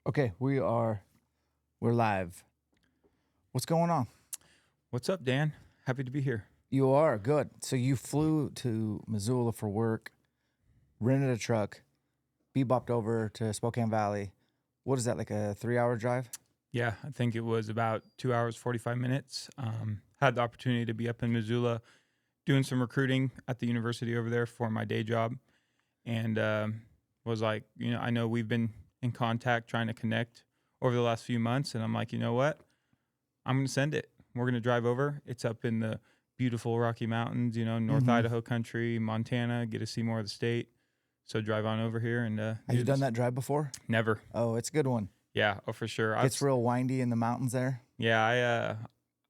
Okay, we're live. What's going on? What's up, Dan? Happy to be here. You are good. So you flew to Missoula for work, rented a truck, bebopped over to Spokane Valley. What is that, like a 3-hour drive? Yeah, I think it was about 2 hours, 45 minutes. Had the opportunity to be up in Missoula doing some recruiting at the university over there for my day job. And was like, I know we've been in contact trying to connect over the last few months. And I'm like, you know what? I'm going to send it. We're going to drive over. It's up in the beautiful Rocky Mountains, North Idaho country, Montana, get to see more of the state. So drive on over here. And Have you done that drive before? Never. Oh, it's a good one. Yeah, for sure. It's real windy in the mountains there. Yeah,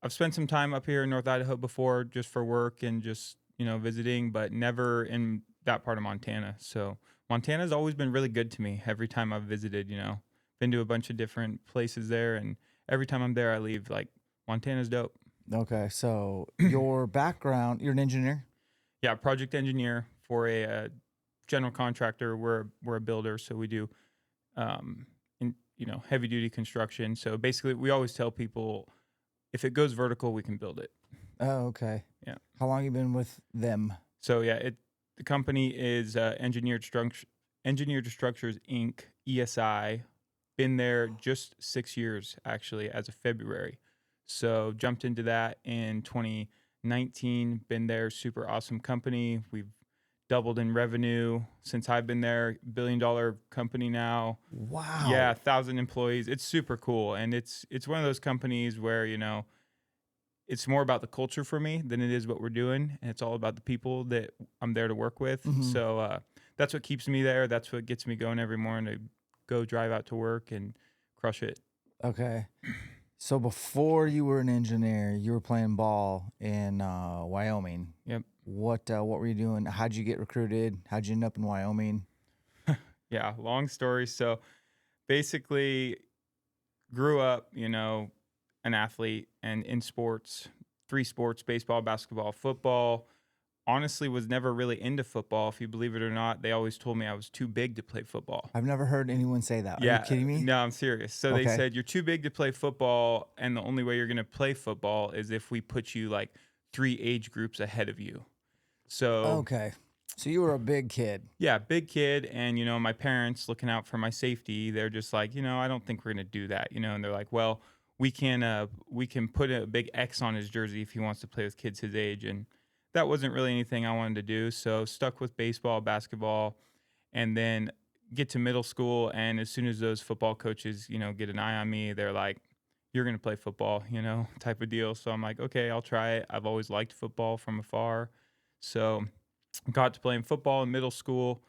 I've spent some time up here in North Idaho before just for work and just, visiting, but never in that part of Montana. So Montana's always been really good to me every time I've visited, been to a bunch of different places there. And every time I'm there, I leave like Montana's dope. Okay, so your background, you're an engineer? Yeah, project engineer for a general contractor. We're a builder, so we do, heavy duty construction. So basically, we always tell people if it goes vertical, we can build it. Oh, okay. Yeah. How long have you been with them? So yeah, the company is Engineered Structures Inc. ESI. Been there just 6 years actually as of February. So jumped into that in 2019. Been there, super awesome company. We've doubled in revenue since I've been there. $1 billion company now. Wow. Yeah, 1,000 employees. It's super cool, and it's one of those companies where it's more about the culture for me than it is what we're doing, and it's all about the people that I'm there to work with. Mhm. So that's what keeps me there. That's what gets me going every morning to go drive out to work and crush it. Okay. So before you were an engineer, you were playing ball in Wyoming. Yep. What were you doing? How'd you get recruited? How'd you end up in Wyoming? Yeah, long story. So basically grew up, an athlete and in sports, 3 sports, baseball, basketball, football. Honestly, was never really into football. If you believe it or not, they always told me I was too big to play football. I've never heard anyone say that. Are Yeah, you kidding me? no, I'm serious. So they Okay. said, you're too big to play football, and the only way you're going to play football is if we put you like 3 age groups ahead of you. So Okay. So you were a big kid. yeah, big kid, and my parents looking out for my safety, they're just like, I don't think we're going to do that, and they're like, well, we can put a big X on his jersey if he wants to play with kids his age. And that wasn't really anything I wanted to do. So stuck with baseball, basketball, and then get to middle school. And as soon as those football coaches, get an eye on me, they're like, you're going to play football, type of deal. So I'm like, okay, I'll try it. I've always liked football from afar. So got to playing football in middle school.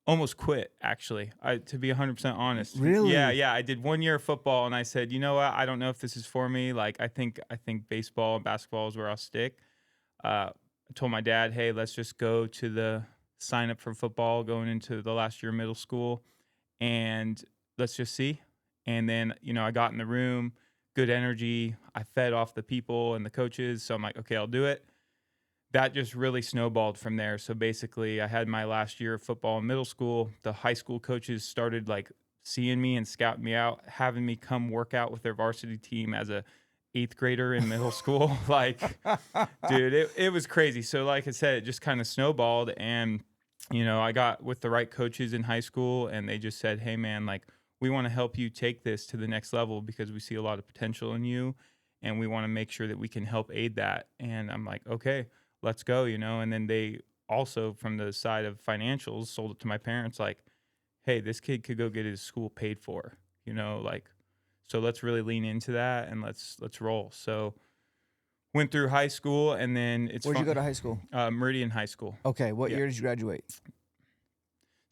Almost quit, actually, to be 100% honest. Really? Yeah. I did 1 year of football, and I said, you know what? I don't know if this is for me. Like, I think baseball and basketball is where I'll stick. I told my dad, hey, let's just go to the sign up for football going into the last year of middle school, and let's just see. And then, I got in the room, good energy. I fed off the people and the coaches. So I'm like, okay, I'll do it. That just really snowballed from there. So basically, I had my last year of football in middle school. The high school coaches started like seeing me and scouting me out, having me come work out with their varsity team as a 8th grader in middle school. Like, dude, it was crazy. So like I said, it just kind of snowballed. And, I got with the right coaches in high school, and they just said, hey, man, like, we want to help you take this to the next level because we see a lot of potential in you, and we want to make sure that we can help aid that. And I'm like, okay, let's go, and then they also, from the side of financials, sold it to my parents like, hey, this kid could go get his school paid for, so let's really lean into that and let's roll. So went through high school, and then Where'd you go to high school? Meridian High School. Okay. What Yeah. year did you graduate?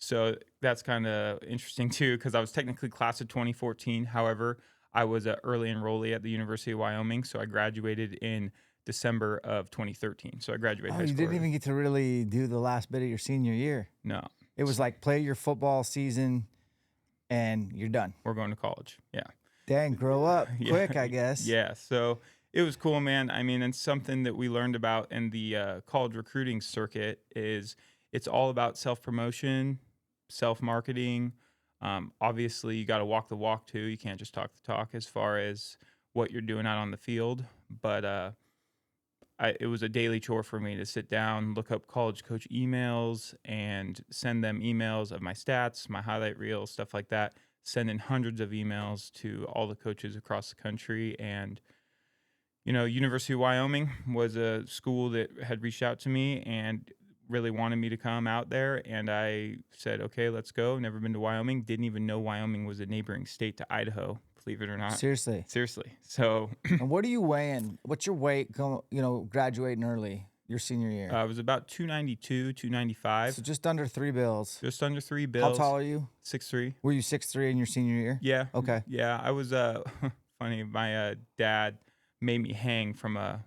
So that's kind of interesting too, because I was technically class of 2014. However, I was an early enrollee at the University of Wyoming, so I graduated in December of 2013. So I graduated high You school. didn't early. even get to really do the last bit of your senior year. No, It was like play your football season and you're done. we're going to college. Yeah. Dang, grow up Yeah. quick, I guess. Yeah. So it was cool, man. I mean, and something that we learned about in the college recruiting circuit is it's all about self-promotion, self-marketing, Obviously, you got to walk the walk too. You can't just talk the talk as far as what you're doing out on the field. But it was a daily chore for me to sit down, look up college coach emails, and send them emails of my stats, my highlight reels, stuff like that. Sending hundreds of emails to all the coaches across the country. And University of Wyoming was a school that had reached out to me and really wanted me to come out there. And I said, okay, let's go. Never been to Wyoming. Didn't even know Wyoming was a neighboring state to Idaho, believe it or not. Seriously. So And what are you weighing? What's your weight, graduating early, your senior year? I was about 292, 295. So just under 3 bills. Just under 3 How bills. tall are you? 6'3". Were you 6'3" in your senior year? Yeah. Okay. Yeah, I was funny. My dad made me hang from a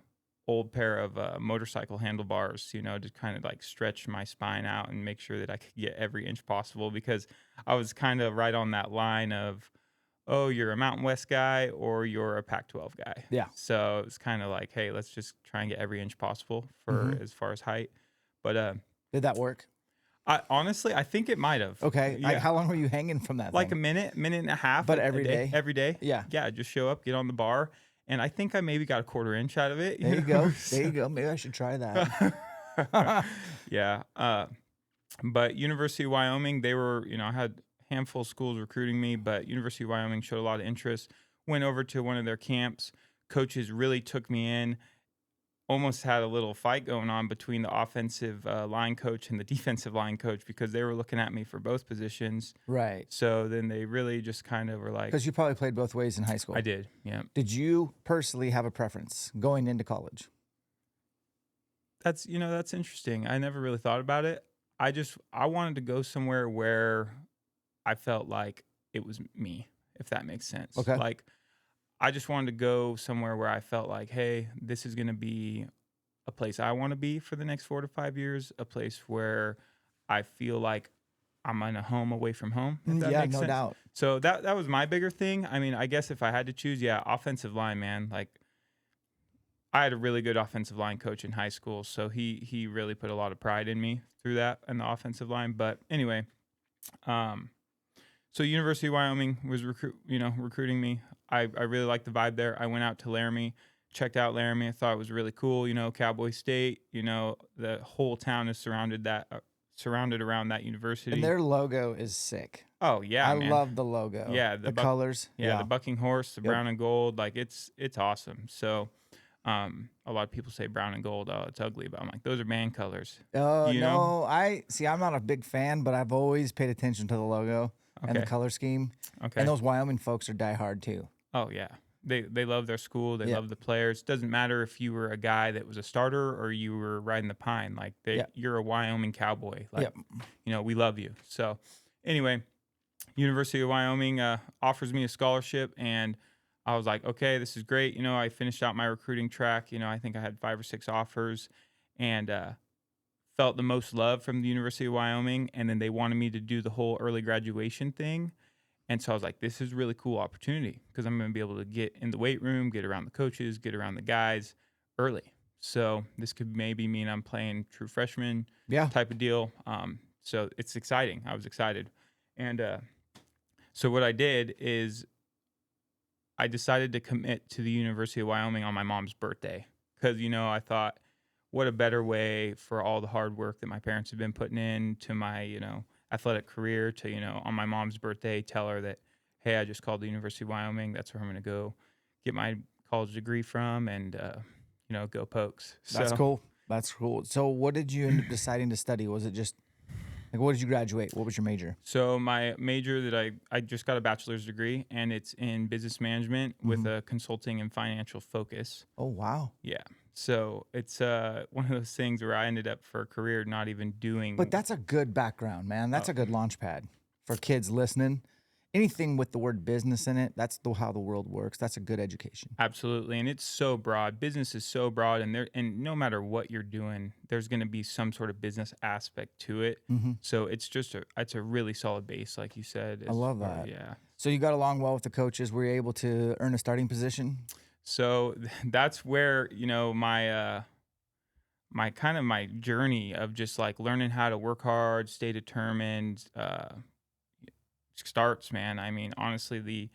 old pair of motorcycle handlebars, to kind of like stretch my spine out and make sure that I could get every inch possible, because I was kind of right on that line of, oh, you're a Mountain West guy or you're a Pac-12 guy. Yeah. So it was kind of like, hey, let's just try and get every inch possible for as far as height. But did that work? Honestly, I think it might have. Okay. Yeah. How long were you hanging from that Like thing? a minute and a half. But a every day? Every day. Yeah. Yeah, just show up, get on the bar. And I think I maybe got a 1/4 inch out of it. There you go. There you go. Maybe I should try that. Yeah. But University of Wyoming, they were, I had a handful of schools recruiting me, but University of Wyoming showed a lot of interest. Went over to one of their camps. Coaches really took me in. Almost had a little fight going on between the offensive line coach and the defensive line coach, because they were looking at me for both positions. Right. So then they really just kind of were like, Because you probably played both ways in high school. I did. Yeah. Did you personally have a preference going into college? That's interesting. I never really thought about it. I wanted to go somewhere where I felt like it was me, if that makes sense. Okay. Like, I just wanted to go somewhere where I felt like, hey, this is going to be a place I want to be for the next 4 to 5 years, a place where I feel like I'm in a home away from home. If that Yeah, makes no sense. doubt. So that was my bigger thing. I mean, I guess if I had to choose, offensive line, man. Like, I had a really good offensive line coach in high school, so he really put a lot of pride in me through that in the offensive line. But anyway, so University of Wyoming was recruiting me. I really liked the vibe there. I went out to Laramie, checked out Laramie. I thought it was really cool. Cowboy State. The whole town is surrounded around that university. And their logo is sick. Oh yeah, I man. love the logo. Yeah, the colors. Yeah, the bucking horse, the Yep. brown and gold. Like it's awesome. So, a lot of people say brown and gold. Oh, it's ugly, but I'm like, those are band colors. Oh You know? no, I'm not a big fan, but I've always paid attention to the logo and the Okay. color scheme. Okay. And those Wyoming folks are diehard too. Oh yeah, they love their school. They Yeah. love the players. Doesn't matter if you were a guy that was a starter or you were riding the pine. Like Yeah. you're a Wyoming cowboy. Like Yep. we love you. So anyway, University of Wyoming offers me a scholarship, and I was like, okay, this is great. I finished out my recruiting track. I think I had 5 or 6 offers, and felt the most love from the University of Wyoming. And then they wanted me to do the whole early graduation thing. And so I was like, this is a really cool opportunity, because I'm going to be able to get in the weight room, get around the coaches, get around the guys early. So this could maybe mean I'm playing true freshman type of deal. So it's exciting. I was excited. And so what I did is I decided to commit to the University of Wyoming on my mom's birthday, because, I thought, what a better way for all the hard work that my parents have been putting into my, athletic career to, on my mom's birthday, tell her that, hey, I just called the University of Wyoming. That's where I'm going to go get my college degree from, and, go Pokes. That's cool. That's cool. So what did you end up deciding to study? Was it just like, what did you graduate? What was your major? So my major that I just got a bachelor's degree, and it's in business management with a consulting and financial focus. Oh, wow. Yeah. So it's one of those things where I ended up for a career not even doing. But that's a good background, man. That's a good launch pad for kids listening. Anything with the word business in it, that's how the world works. That's a good education. Absolutely. And it's so broad. Business is so broad, and no matter what you're doing, there's going to be some sort of business aspect to it. So it's just it's a really solid base, like you said. I love that. Yeah. So you got along well with the coaches. Were you able to earn a starting position? So that's where, my my journey of just like learning how to work hard, stay determined, starts, man. I mean, honestly,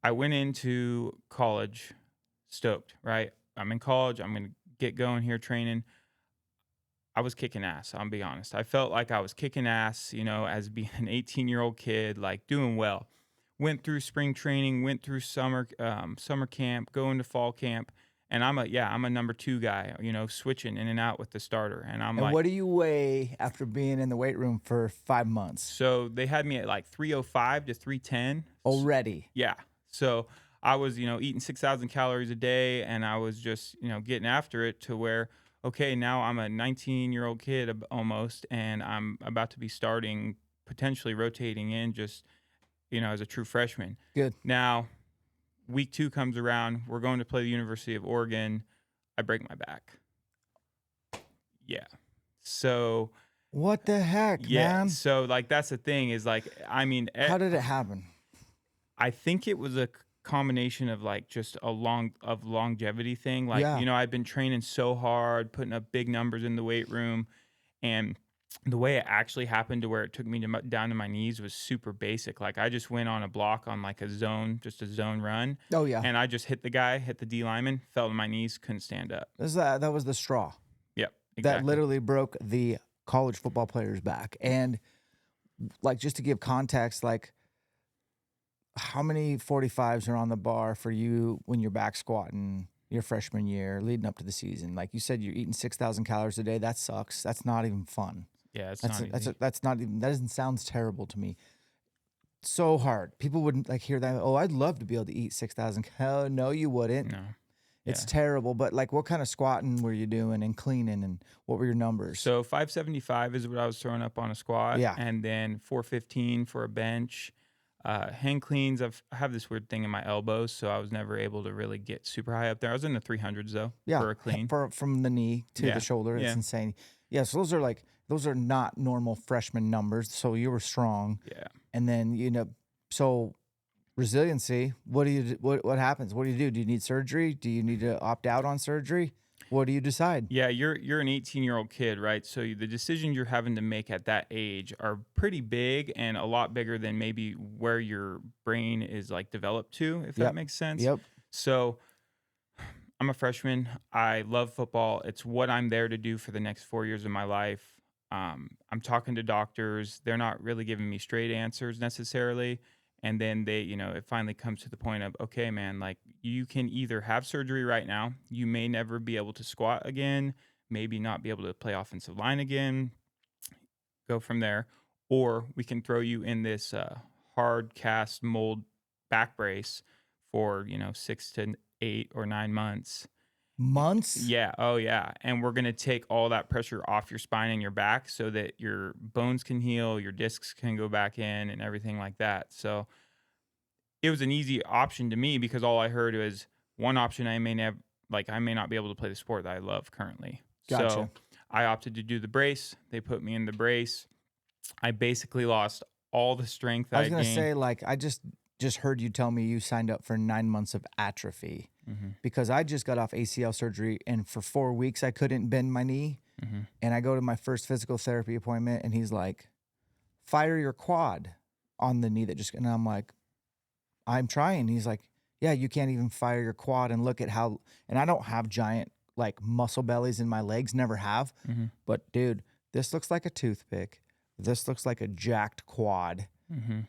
I went into college stoked, right? I'm in college. I'm going to get going here training. I was kicking ass, I'll be honest. I felt like I was kicking ass, as being an 18-year-old kid, like doing well. Went through spring training, went through summer camp, going to fall camp, and I'm a number 2 guy, switching in and out with the starter. And I'm And like, what do you weigh after being in the weight room for 5 months so they had me at like 305 to 310. already? Yeah. So I was, eating 6,000 calories a day, and I was just, getting after it to where, okay, now I'm a 19-year-old kid almost, and I'm about to be starting, potentially rotating in just, as a true freshman. Good. Now, week 2 comes around. We're going to play the University of Oregon. I break my back. Yeah. So. What the heck, man? So, like, that's the thing is, like, I mean. How did it happen? I think it was a combination of like just longevity thing. Like, Yeah. I've been training so hard, putting up big numbers in the weight room, and the way it actually happened to where it took me down to my knees was super basic. Like, I just went on a block on like just a zone run. Oh, yeah. And I just hit the D lineman, fell to my knees, couldn't stand up. That was the straw. Yep, exactly. That literally broke the college football player's back. And like, just to give context, like, how many 45s are on the bar for you when you're back squatting your freshman year leading up to the season? Like you said, you're eating 6,000 calories a day. That sucks. That's not even fun. Yeah, it's That's not easy. that's not even, that doesn't sounds terrible to me. So hard. People wouldn't like hear that. Oh, I'd love to be able to eat 6,000. Hell no, you wouldn't. No. It's terrible. But like, what kind of squatting were you doing and cleaning, and what were your numbers? So 575 is what I was throwing up on a squat. Yeah. And then 415 for a bench. Hand cleans, I have this weird thing in my elbows, so I was never able to really get super high up there. I was in the 300s though, for a clean. From the knee to the shoulder. It's insane. Yeah, so those are not normal freshman numbers. So you were strong. Yeah. And then, so resiliency, what happens? What do you do? Do you need surgery? Do you need to opt out on surgery? What do you decide? Yeah, you're an 18-year-old kid, right? So the decisions you're having to make at that age are pretty big, and a lot bigger than maybe where your brain is like developed to, if that makes sense. Yep. So I'm a freshman. I love football. It's what I'm there to do for the next 4 years of my life. I'm talking to doctors. They're not really giving me straight answers necessarily. And then it finally comes to the point of, okay, man, like, you can either have surgery right now. You may never be able to squat again, maybe not be able to play offensive line again, go from there. Or we can throw you in this hard cast mold back brace for, 6 to 8 or 9 months. Months? Yeah. Oh, yeah. And we're going to take all that pressure off your spine and your back so that your bones can heal, your discs can go back in, and everything like that. So it was an easy option to me because all I heard was one option. I may not be able to play the sport that I love currently. Gotcha. So I opted to do the brace. They put me in the brace. I basically lost all the strength that I gained. I was going to say, like, I just heard you tell me you signed up for 9 months of atrophy. Mm-hmm. Because I just got off ACL surgery, and for 4 weeks I couldn't bend my knee. Mm-hmm. And I go to my first physical therapy appointment, and he's like, fire your quad on the knee and I'm like, I'm trying. He's like, yeah, you can't even fire your quad, and look at how, and I don't have giant like muscle bellies in my legs, never have. Mm-hmm. But dude, this looks like a toothpick. This looks like a jacked quad. Mm-hmm.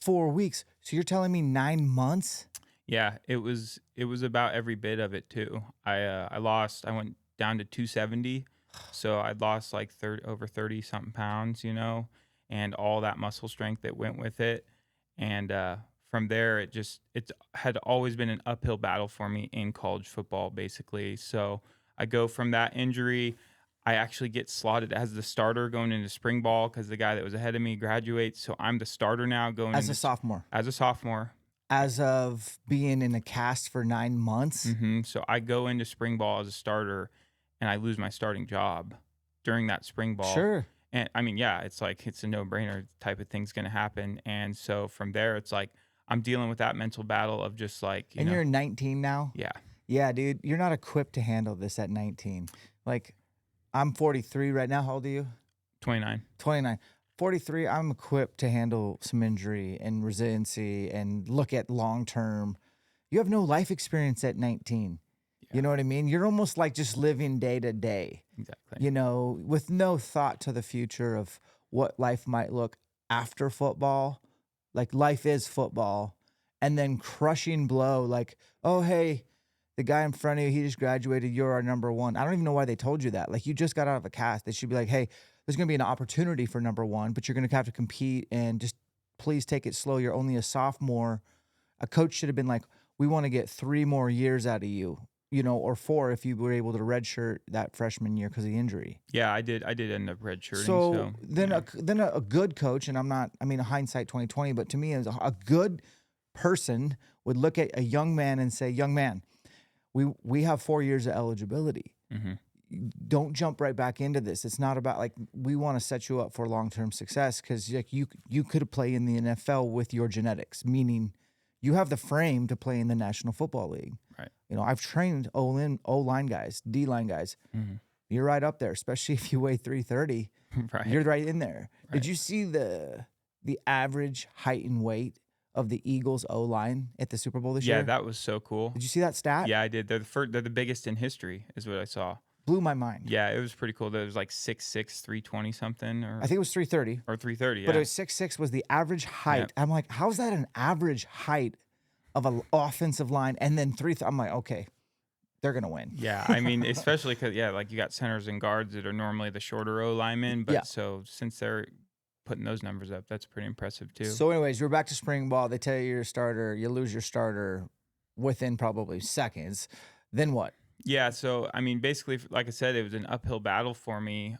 4 weeks. So you're telling me 9 months? Yeah, it was about every bit of it too. I went down to 270, so I'd lost like over 30 something pounds, and all that muscle strength that went with it. And from there, it had always been an uphill battle for me in college football, basically. So I go from that injury. I actually get slotted as the starter going into spring ball because the guy that was ahead of me graduates. So I'm the starter now going as a sophomore. As of being in a cast for 9 months. Mm-hmm. So I go into spring ball as a starter, and I lose my starting job during that spring ball. Sure. And I mean, yeah, it's like, it's a no-brainer type of thing's going to happen. And so from there, it's like, I'm dealing with that mental battle of just like, you're 19 now? Yeah. Yeah, dude, you're not equipped to handle this at 19. Like, I'm 43 right now. How old are you? 29. 29. 43, I'm equipped to handle some injury and resiliency and look at long term. You have no life experience at 19. Yeah. You know what I mean? You're almost like just living day to day, Exactly. you know, with no thought to the future of what life might look after football. Like life is football. And then crushing blow, like, oh, hey, the guy in front of you, he just graduated. You're our number one. I don't even know why they told you that. Like, you just got out of a cast. They should be like, hey, there's going to be an opportunity for number one, but you're going to have to compete and just please take it slow. You're only a sophomore. A coach should have been like, we want to get 3 more years out of you, you know, or 4 if you were able to redshirt that freshman year because of the injury. Yeah, I did end up redshirting. So then, yeah. a good coach, and hindsight 2020, but to me, as a good person would look at a young man and say, young man, we have 4 years of eligibility. Mm-hmm. Don't jump right back into this. It's not about like, we want to set you up for long-term success because like you could play in the NFL with your genetics, meaning you have the frame to play in the National Football League. Right. You know, I've trained O-line guys, D-line guys. Mm-hmm. You're right up there, especially if you weigh 330. Right. You're right in there. Right. Did you see the average height and weight of the Eagles O-line at the Super Bowl this year? Yeah, that was so cool. Did you see that stat? Yeah, I did. They're the biggest in history, is what I saw. Blew my mind. Yeah, it was pretty cool. That was like 6'6", 320 something, or I think it was 330. or 330. But Yeah. it was 6'6" was the average height. Yep. I'm like, how's that an average height of an offensive line? And then I'm like, okay, they're gonna win. Yeah, I mean, especially because like you got centers and guards that are normally the shorter O linemen, but Yeah. so since they're putting those numbers up, that's pretty impressive too. So, anyways, you're back to spring ball. They tell you you're a starter. You lose your starter within probably seconds. Then what? Yeah, so I mean, basically, like I said, it was an uphill battle for me.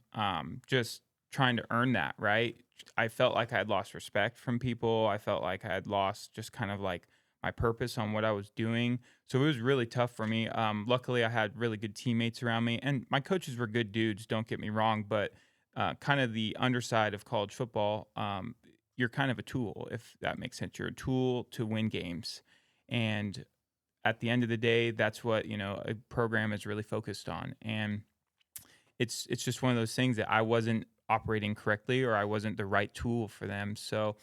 Just trying to earn that, right? I felt like I had lost respect from people. I felt like I had lost just kind of like my purpose on what I was doing. So it was really tough for me. Luckily, I had really good teammates around me, and my coaches were good dudes. Don't get me wrong, but kind of the underside of college football, you're kind of a tool, if that makes sense. You're a tool to win games, and at the end of the day, that's what a program is really focused on. And it's just one of those things that I wasn't operating correctly, or I wasn't the right tool for them. So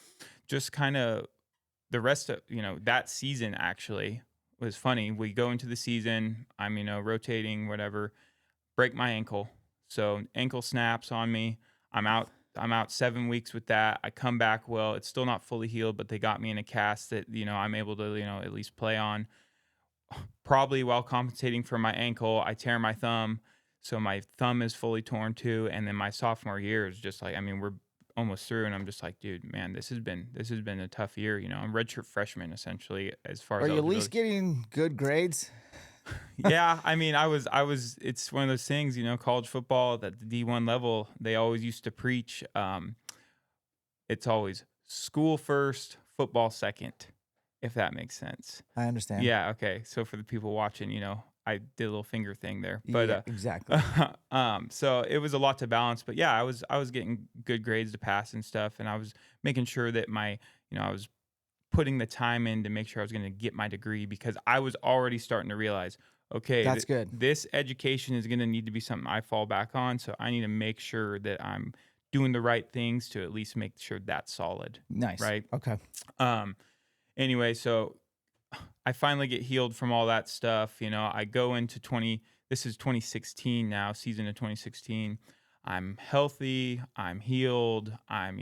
just kind of the rest of that season actually was funny. We go into the season, I'm rotating, whatever, break my ankle. So ankle snaps on me. I'm out 7 weeks with that. I come back. Well, it's still not fully healed, but they got me in a cast that I'm able to at least play on. Probably while compensating for my ankle, I tear my thumb. So my thumb is fully torn too. And then my sophomore year is just like, we're almost through, and I'm just like, dude, man, this has been a tough year. I'm redshirt freshman essentially, as far as Are you at least getting good grades? Yeah, I was. It's one of those things, college football at the D1 level. They always used to preach. It's always school first, football second, if that makes sense. I understand. Yeah. Okay. So for the people watching, I did a little finger thing there, but yeah, exactly. so it was a lot to balance, but yeah, I was getting good grades to pass and stuff, and I was making sure that I was putting the time in to make sure I was going to get my degree, because I was already starting to realize, okay, that's good. This education is going to need to be something I fall back on, so I need to make sure that I'm doing the right things to at least make sure that's solid. Nice. Right. Okay. Anyway, so I finally get healed from all that stuff. I go into this is 2016 now, season of 2016. I'm healthy. I'm healed. I'm,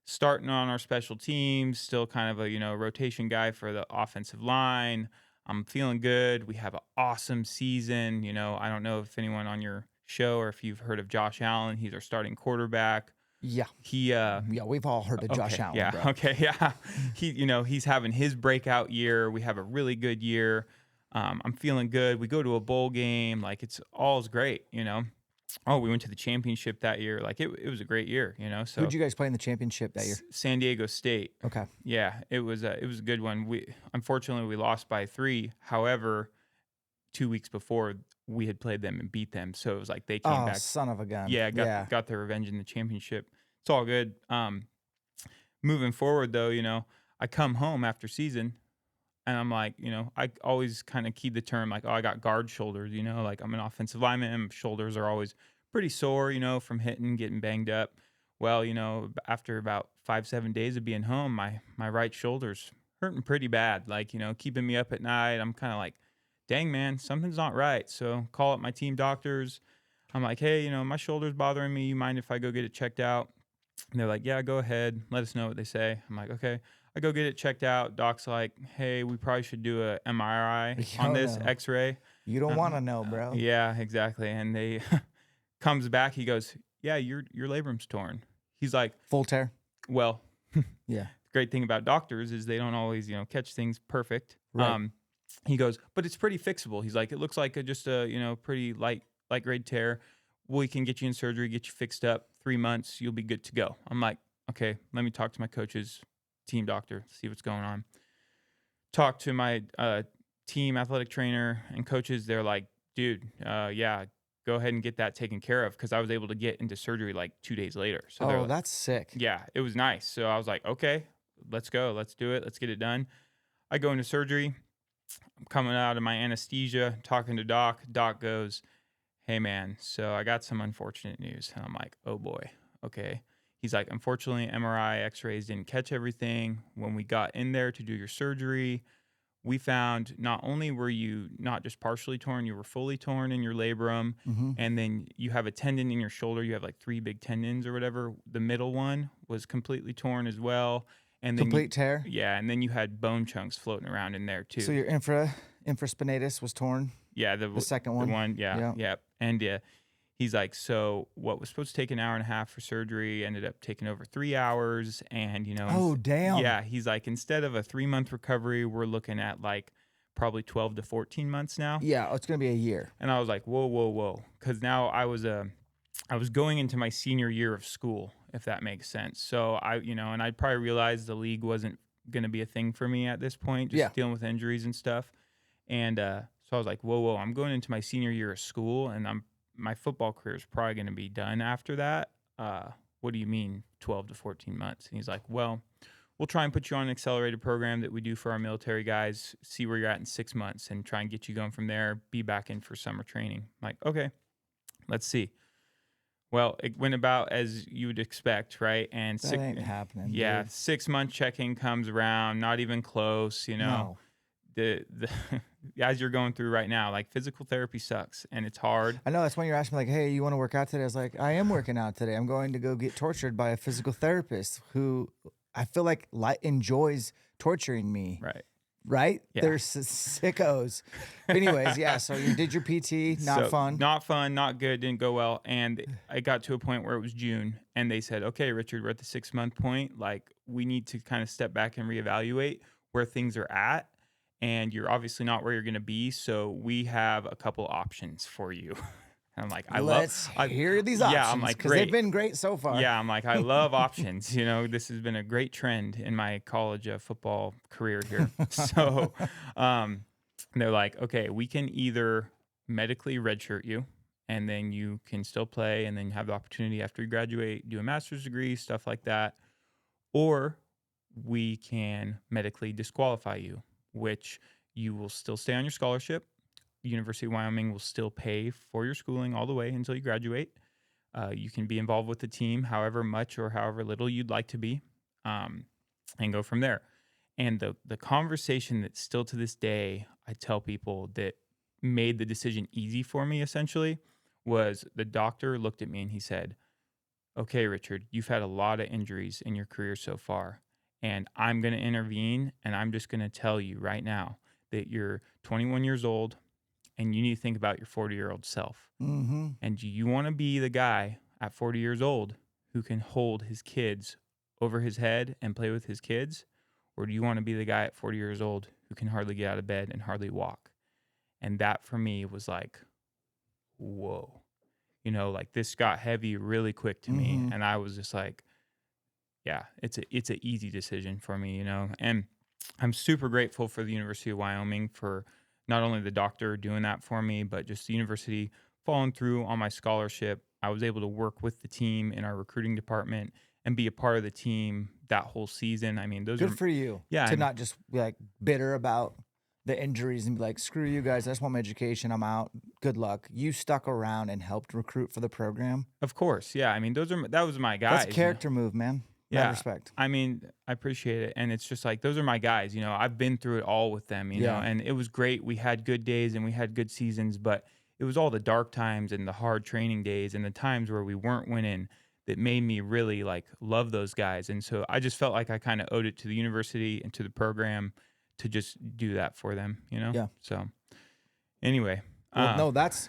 starting on our special teams, still kind of a, rotation guy for the offensive line. I'm feeling good. We have an awesome season. I don't know if anyone on your show or if you've heard of Josh Allen. He's our starting quarterback. Yeah. Yeah, we've all heard of Josh Allen. Yeah. Bro. Okay. Yeah. He's having his breakout year. We have a really good year. I'm feeling good. We go to a bowl game. Like, all's great. Oh, we went to the championship that year. Like, it was a great year. So who'd you guys play in the championship that year? San Diego State. Okay. Yeah, it was a good one. Unfortunately we lost by 3. However, 2 weeks before we had played them and beat them, so it was like they came back. Son of a gun. Yeah, got their revenge in the championship. It's all good. Moving forward though, I come home after season, and I'm like, I always kind of keep the term like, oh, I got guard shoulders. Like, I'm an offensive lineman. Shoulders are always pretty sore, from hitting, getting banged up. Well, after about 5-7 days of being home, my right shoulder's hurting pretty bad, like, keeping me up at night. I'm kind of like, dang, man, something's not right. So call up my team doctors. I'm like, hey, my shoulder's bothering me. You mind if I go get it checked out? And they're like, yeah, go ahead. Let us know what they say. I'm like, okay. I go get it checked out. Doc's like, hey, we probably should do a MRI on this no. X-ray. You don't want to know, bro. Yeah, exactly. And they comes back. He goes, yeah, your labrum's torn. He's like, Full tear. well, Yeah. great thing about doctors is they don't always, catch things perfect. Right. He goes, but it's pretty fixable. He's like, it looks like just a, pretty light grade tear. We can get you in surgery, get you fixed up. 3 months, you'll be good to go. I'm like, okay, let me talk to my coach's team doctor, see what's going on. Talk to my team athletic trainer and coaches. They're like, dude, yeah, go ahead and get that taken care of, because I was able to get into surgery like 2 days later. So Oh, like, that's sick. yeah, it was nice. So I was like, okay, let's go. Let's do it. Let's get it done. I go into surgery. I'm coming out of my anesthesia, talking to Doc. Doc goes, hey, man, so I got some unfortunate news. And I'm like, oh, boy, okay. He's like, unfortunately, MRI, x-rays didn't catch everything. When we got in there to do your surgery, we found not only were you not just partially torn, you were fully torn in your labrum. Mm-hmm. And then you have a tendon in your shoulder. You have like 3 big tendons or whatever. The middle one was completely torn as well. And then Complete tear. Yeah, and then you had bone chunks floating around in there too. So your infraspinatus was torn. Yeah, The second one. The one, yeah. And he's like, so what was supposed to take an hour and a half for surgery ended up taking over 3 hours. And, Oh, damn. Yeah, he's like, instead of a 3-month recovery, we're looking at like probably 12 to 14 months now. Yeah, it's going to be a year. And I was like, whoa. Because now I was going into my senior year of school, if that makes sense. So and I probably realized the league wasn't going to be a thing for me at this point, just dealing with injuries and stuff. And so I was like, whoa, I'm going into my senior year of school, and my football career is probably going to be done after that. What do you mean 12 to 14 months? And he's like, well, we'll try and put you on an accelerated program that we do for our military guys, see where you're at in 6 months, and try and get you going from there, be back in for summer training. I'm like, okay, let's see. Well, it went about as you would expect, right? And That ain't happening. Yeah, Dude. 6-month check-in comes around, not even close, No. The as you're going through right now, like physical therapy sucks and it's hard. I know, that's when you're asking me like, hey, you want to work out today? I was like, I am working out today. I'm going to go get tortured by a physical therapist who I feel like enjoys torturing me. Right? Yeah. They're sickos. But anyways, yeah. So you did your PT, not fun. Not fun, not good, didn't go well. And I got to a point where it was June and they said, okay, Richard, we're at the 6-month point. Like, we need to kind of step back and reevaluate where things are at. And you're obviously not where you're going to be. So we have a couple options for you. I'm like, Let's hear these options. Yeah, I'm like, because great. they've been great so far. Yeah, I'm like, I love options. This has been a great trend in my college football career here. So they're like, okay, we can either medically redshirt you, and then you can still play, and then have the opportunity after you graduate, do a master's degree, stuff like that. Or we can medically disqualify you, which you will still stay on your scholarship. University of Wyoming will still pay for your schooling all the way until you graduate. You can be involved with the team however much or however little you'd like to be, and go from there. And the conversation that still to this day I tell people that made the decision easy for me essentially was the doctor looked at me and he said, okay, Richard, you've had a lot of injuries in your career so far, and I'm going to intervene, and I'm just going to tell you right now that you're 21 years old, and you need to think about your 40-year-old self. Mm-hmm. And do you want to be the guy at 40 years old who can hold his kids over his head and play with his kids? Or do you want to be the guy at 40 years old who can hardly get out of bed and hardly walk? And that for me was like, whoa. Like this got heavy really quick to me. And I was just like, yeah, it's an easy decision for me, And I'm super grateful for the University of Wyoming for not only the doctor doing that for me, but just the university following through on my scholarship. I was able to work with the team in our recruiting department and be a part of the team that whole season. I mean, those Good for you. Yeah, To not just be like bitter about the injuries and be like, screw you guys, I just want my education, I'm out, good luck. You stuck around and helped recruit for the program. Of course, yeah. I mean, that was my That's guys. a character move, man. Mad Yeah, respect. I mean, I appreciate it, and it's just like those are my guys. I've been through it all with them. And it was great. We had good days and we had good seasons, but it was all the dark times and the hard training days and the times where we weren't winning that made me really like love those guys. And so I just felt like I kind of owed it to the university and to the program to just do that for them. Yeah. So anyway, Well, no, that's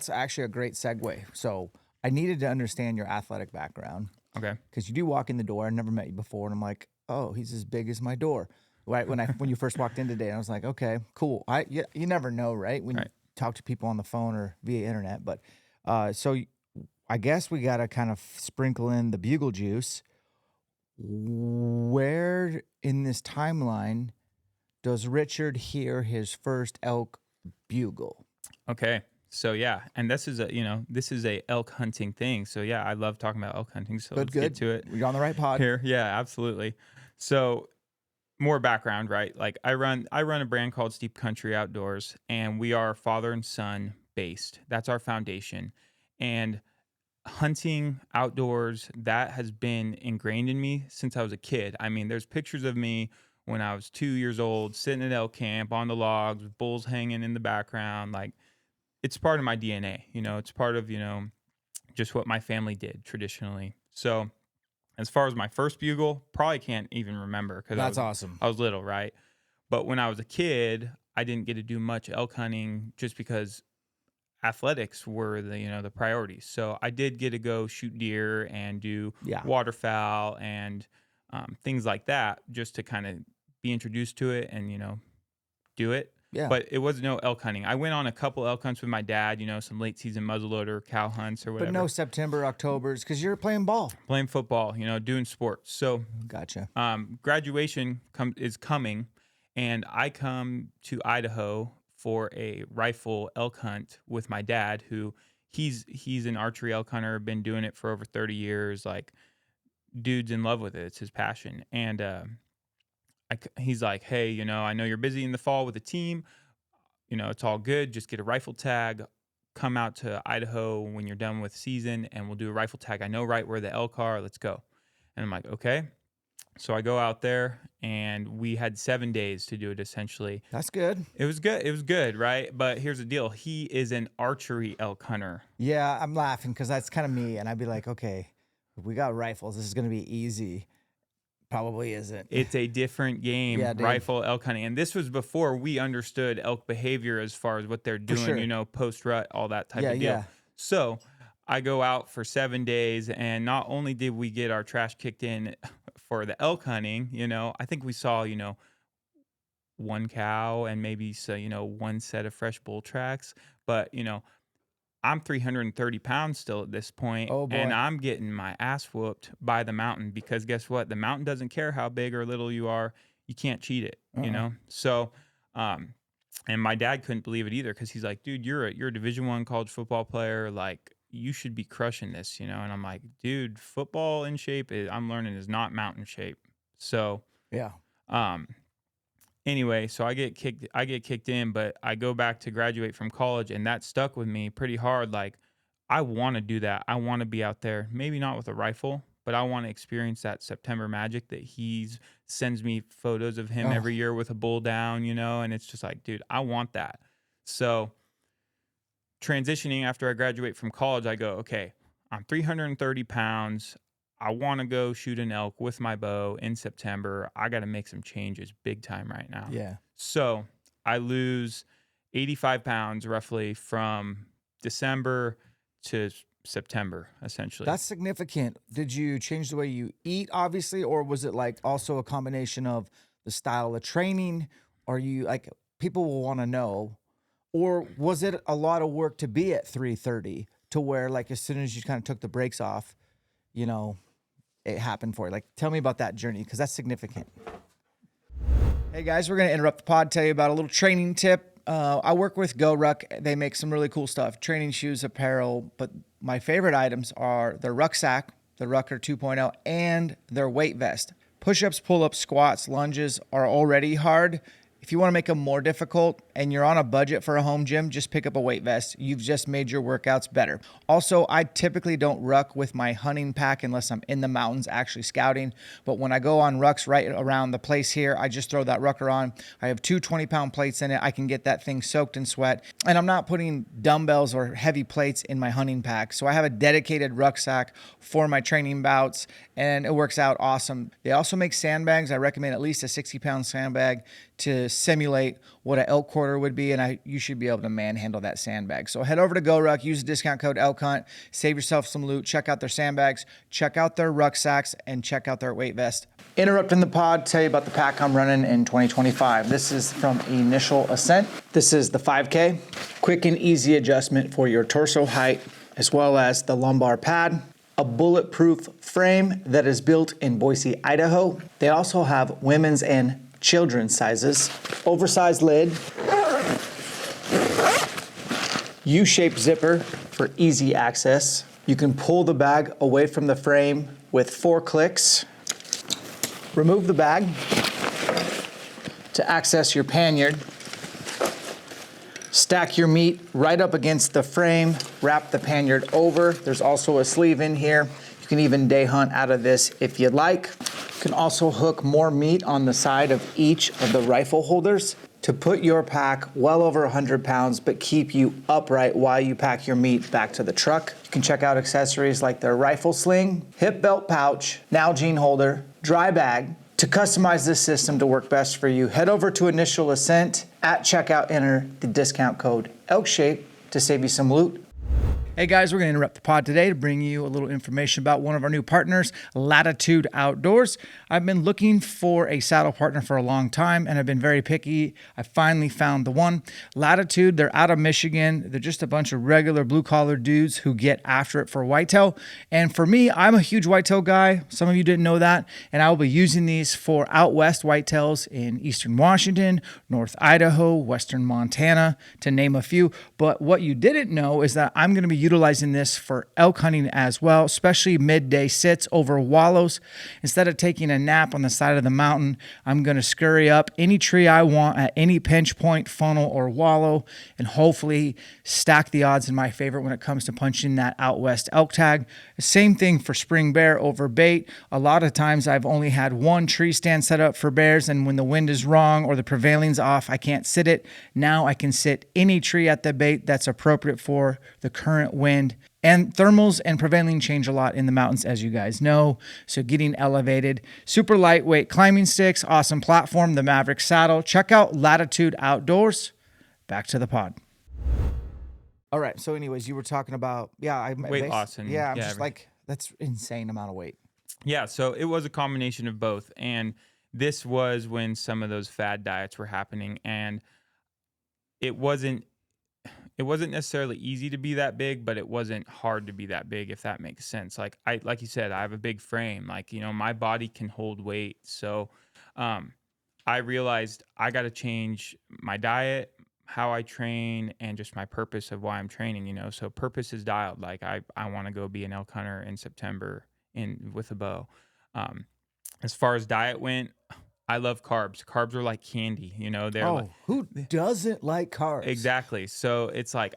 actually a great segue. So I needed to understand your athletic background. Okay. Because you do walk in the door. I never met you before, and I'm like, oh, he's as big as my door. Right when you first walked in today, I was like, okay, cool. You never know, right? When you talk to people on the phone or via internet. But so I guess we got to kind of sprinkle in the bugle juice. Where in this timeline does Richard hear his first elk bugle? Okay. So yeah, and this is a elk hunting thing. So yeah, I love talking about elk hunting. So let's get to it. You're on the right pod here. Yeah, absolutely. So more background, right? Like I run a brand called Steep Country Outdoors, and we are father and son based. That's our foundation. And hunting outdoors, that has been ingrained in me since I was a kid. I mean, there's pictures of me when I was 2 years old, sitting at elk camp on the logs with bulls hanging in the background. Like, it's part of my DNA, it's part of, just what my family did traditionally. So as far as my first bugle, probably can't even remember because That's awesome. I was little, right? But when I was a kid, I didn't get to do much elk hunting just because athletics were the priorities. So I did get to go shoot deer and do waterfowl and things like that just to kind of be introduced to it and, do it. Yeah. But it was no elk hunting. I went on a couple elk hunts with my dad, some late season muzzleloader, cow hunts or whatever. But no September, Octobers, because you're playing ball. Playing football, doing sports. So gotcha. Graduation is coming, and I come to Idaho for a rifle elk hunt with my dad, who he's an archery elk hunter, been doing it for over 30 years. Like, dude's in love with it. It's his passion. And he's like, hey, I know you're busy in the fall with the team. It's all good. Just get a rifle tag. Come out to Idaho when you're done with season, and we'll do a rifle tag. I know right where the elk are. Let's go. And I'm like, okay. So I go out there, and we had 7 days to do it, essentially. That's good. It was good. It was good, right? But here's the deal. He is an archery elk hunter. Yeah, I'm laughing because that's kind of me. And I'd be like, okay, if we got rifles, this is going to be easy. Probably isn't. It's a different game, rifle elk hunting. And this was before we understood elk behavior as far as what they're doing, post-rut, all that type of deal. Yeah. So I go out for 7 days, and not only did we get our trash kicked in for the elk hunting, I think we saw, one cow and maybe one set of fresh bull tracks. But, I'm 330 pounds still at this point, and I'm getting my ass whooped by the mountain because guess what? The mountain doesn't care how big or little you are. You can't cheat it, So, and my dad couldn't believe it either because he's like, dude, you're a Division I college football player. Like, you should be crushing this, And I'm like, dude, football in shape, I'm learning, is not mountain shape. So, yeah. Anyway, so I get kicked in, but I go back to graduate from college, and that stuck with me pretty hard. Like, I want to do that. I want to be out there, maybe not with a rifle, but I want to experience that September magic that he sends me photos of him every year with a bull down, and it's just like, dude, I want that. So transitioning after I graduate from college, I go, okay, I'm 330 pounds. I want to go shoot an elk with my bow in September. I got to make some changes big time right now. Yeah. So I lose 85 pounds roughly from December to September, essentially. That's significant. Did you change the way you eat, obviously, or was it like also a combination of the style of training? Are you like, people will want to know, or was it a lot of work to be at 330 to where like as soon as you kind of took the brakes off, it happened for you? Like, tell me about that journey because that's significant. Hey guys, we're going to interrupt the pod, tell you about a little training tip. I work with GoRuck. They make some really cool stuff, training shoes, apparel, but my favorite items are their rucksack, the Rucker 2.0, and their weight vest. Push-ups, pull-ups, squats, lunges are already hard, If you want to make them more difficult and you're on a budget for a home gym, just pick up a weight vest. You've just made your workouts better. Also, I typically don't ruck with my hunting pack unless I'm in the mountains actually scouting. But when I go on rucks right around the place here, I just throw that rucker on. I have two 20-pound plates in it. I can get that thing soaked in sweat. And I'm not putting dumbbells or heavy plates in my hunting pack. So I have a dedicated rucksack for my training bouts, and it works out awesome. They also make sandbags. I recommend at least a 60-pound sandbag to simulate what an elk quarter would be, and you should be able to manhandle that sandbag. So head over to GoRuck, use the discount code ELKHUNT, save yourself some loot, check out their sandbags, check out their rucksacks, and check out their weight vest. Interrupting the pod, tell you about the pack I'm running in 2025. This is from Initial Ascent. This is the 5K. Quick and easy adjustment for your torso height, as well as the lumbar pad. A bulletproof frame that is built in Boise, Idaho. They also have women's and children's sizes. Oversized lid. U-shaped zipper for easy access. You can pull the bag away from the frame with 4 clicks. Remove the bag to access your pannier. Stack your meat right up against the frame, wrap the pannier over. There's also a sleeve in here. You can even day hunt out of this if you'd like. You can also hook more meat on the side of each of the rifle holders to put your pack well over 100 pounds, but keep you upright while you pack your meat back to the truck. You can check out accessories like their rifle sling, hip belt pouch, Nalgene holder, dry bag. To customize this system to work best for you, head over to Initial Ascent. At checkout, enter the discount code ELKSHAPE to save you some loot. Hey guys, we're going to interrupt the pod today to bring you a little information about one of our new partners, Latitude Outdoors. I've been looking for a saddle partner for a long time, and I've been very picky. I finally found the one. Latitude, they're out of Michigan. They're just a bunch of regular blue-collar dudes who get after it for whitetail. And for me, I'm a huge whitetail guy. Some of you didn't know that. And I will be using these for out west whitetails in eastern Washington, North Idaho, western Montana, to name a few. But what you didn't know is that I'm going to be utilizing this for elk hunting as well, especially midday sits over wallows. Instead of taking a nap on the side of the mountain, I'm going to scurry up any tree I want at any pinch point, funnel, or wallow, and hopefully stack the odds in my favor when it comes to punching that out west elk tag. Same thing for spring bear over bait. A lot of times I've only had one tree stand set up for bears, and when the wind is wrong or the prevailing's off, I can't sit it. Now I can sit any tree at the bait that's appropriate for the current wind. And thermals and prevailing change a lot in the mountains, as you guys know. So getting elevated, super lightweight climbing sticks, awesome platform, the Maverick saddle. Check out Latitude Outdoors. Back to the pod. All right. So anyways, you were talking about, Weight loss. And I'm just like, that's insane amount of weight. Yeah. So it was a combination of both. And this was when some of those fad diets were happening. And it wasn't necessarily easy to be that big, but it wasn't hard to be that big, if that makes sense. Like you said, I have a big frame. Like, my body can hold weight. So I realized I got to change my diet, how I train, and just my purpose of why I'm training, So purpose is dialed. Like I want to go be an elk hunter in September with a bow. As far as diet went, I love carbs. Carbs are like candy, They're who doesn't like carbs? Exactly. So it's like,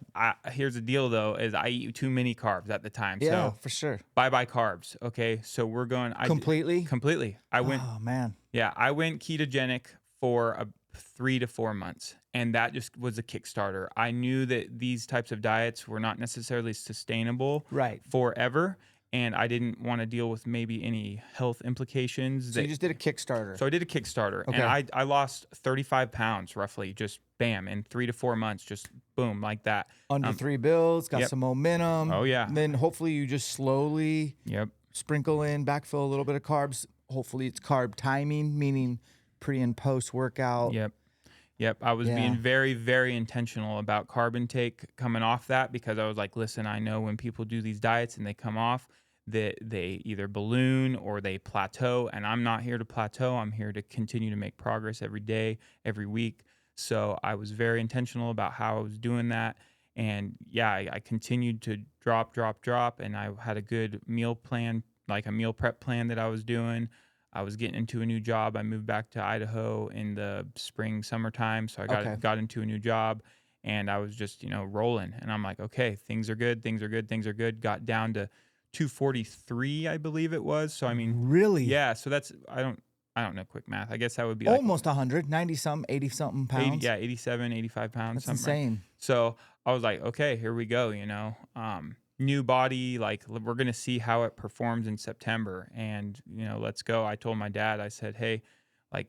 here's the deal though, is I eat too many carbs at the time. Yeah, so for sure. Bye carbs. Okay. So we're going Completely. I went, oh man. Yeah, I went ketogenic for 3 to 4 months, and that just was a Kickstarter. I knew that these types of diets were not necessarily sustainable forever. And I didn't want to deal with maybe any health implications. So you just did a Kickstarter. So I did a Kickstarter, okay. And I lost 35 pounds roughly, just bam, in 3 to 4 months, just boom, like that. Under 3 bills, got some momentum. Oh, yeah. And then hopefully you just slowly sprinkle in, backfill a little bit of carbs. Hopefully it's carb timing, meaning pre and post workout. Yep. I was being very, very intentional about carb intake coming off that, because I was like, listen, I know when people do these diets and they come off, that they either balloon or they plateau, and I'm not here to plateau. I'm here to continue to make progress every day, every week. So I was very intentional about how I was doing that. And I continued to drop. And I had a good meal plan, like a meal prep plan that I was doing. I was getting into a new job. I moved back to Idaho in the spring, summertime. So I Okay. got into a new job, and I was just, rolling. And I'm like, okay, things are good. Things are good. Things are good. Got down to 243, I believe it was. So, I mean, Really? yeah. So that's, I don't know quick math. I guess that would be Almost 100, 90 something, 80 something 80, pounds. yeah, 87, 85 pounds. That's something, right? insane. So I was like, okay, here we go. New body, like we're going to see how it performs in September, and, let's go. I told my dad, I said, hey, like,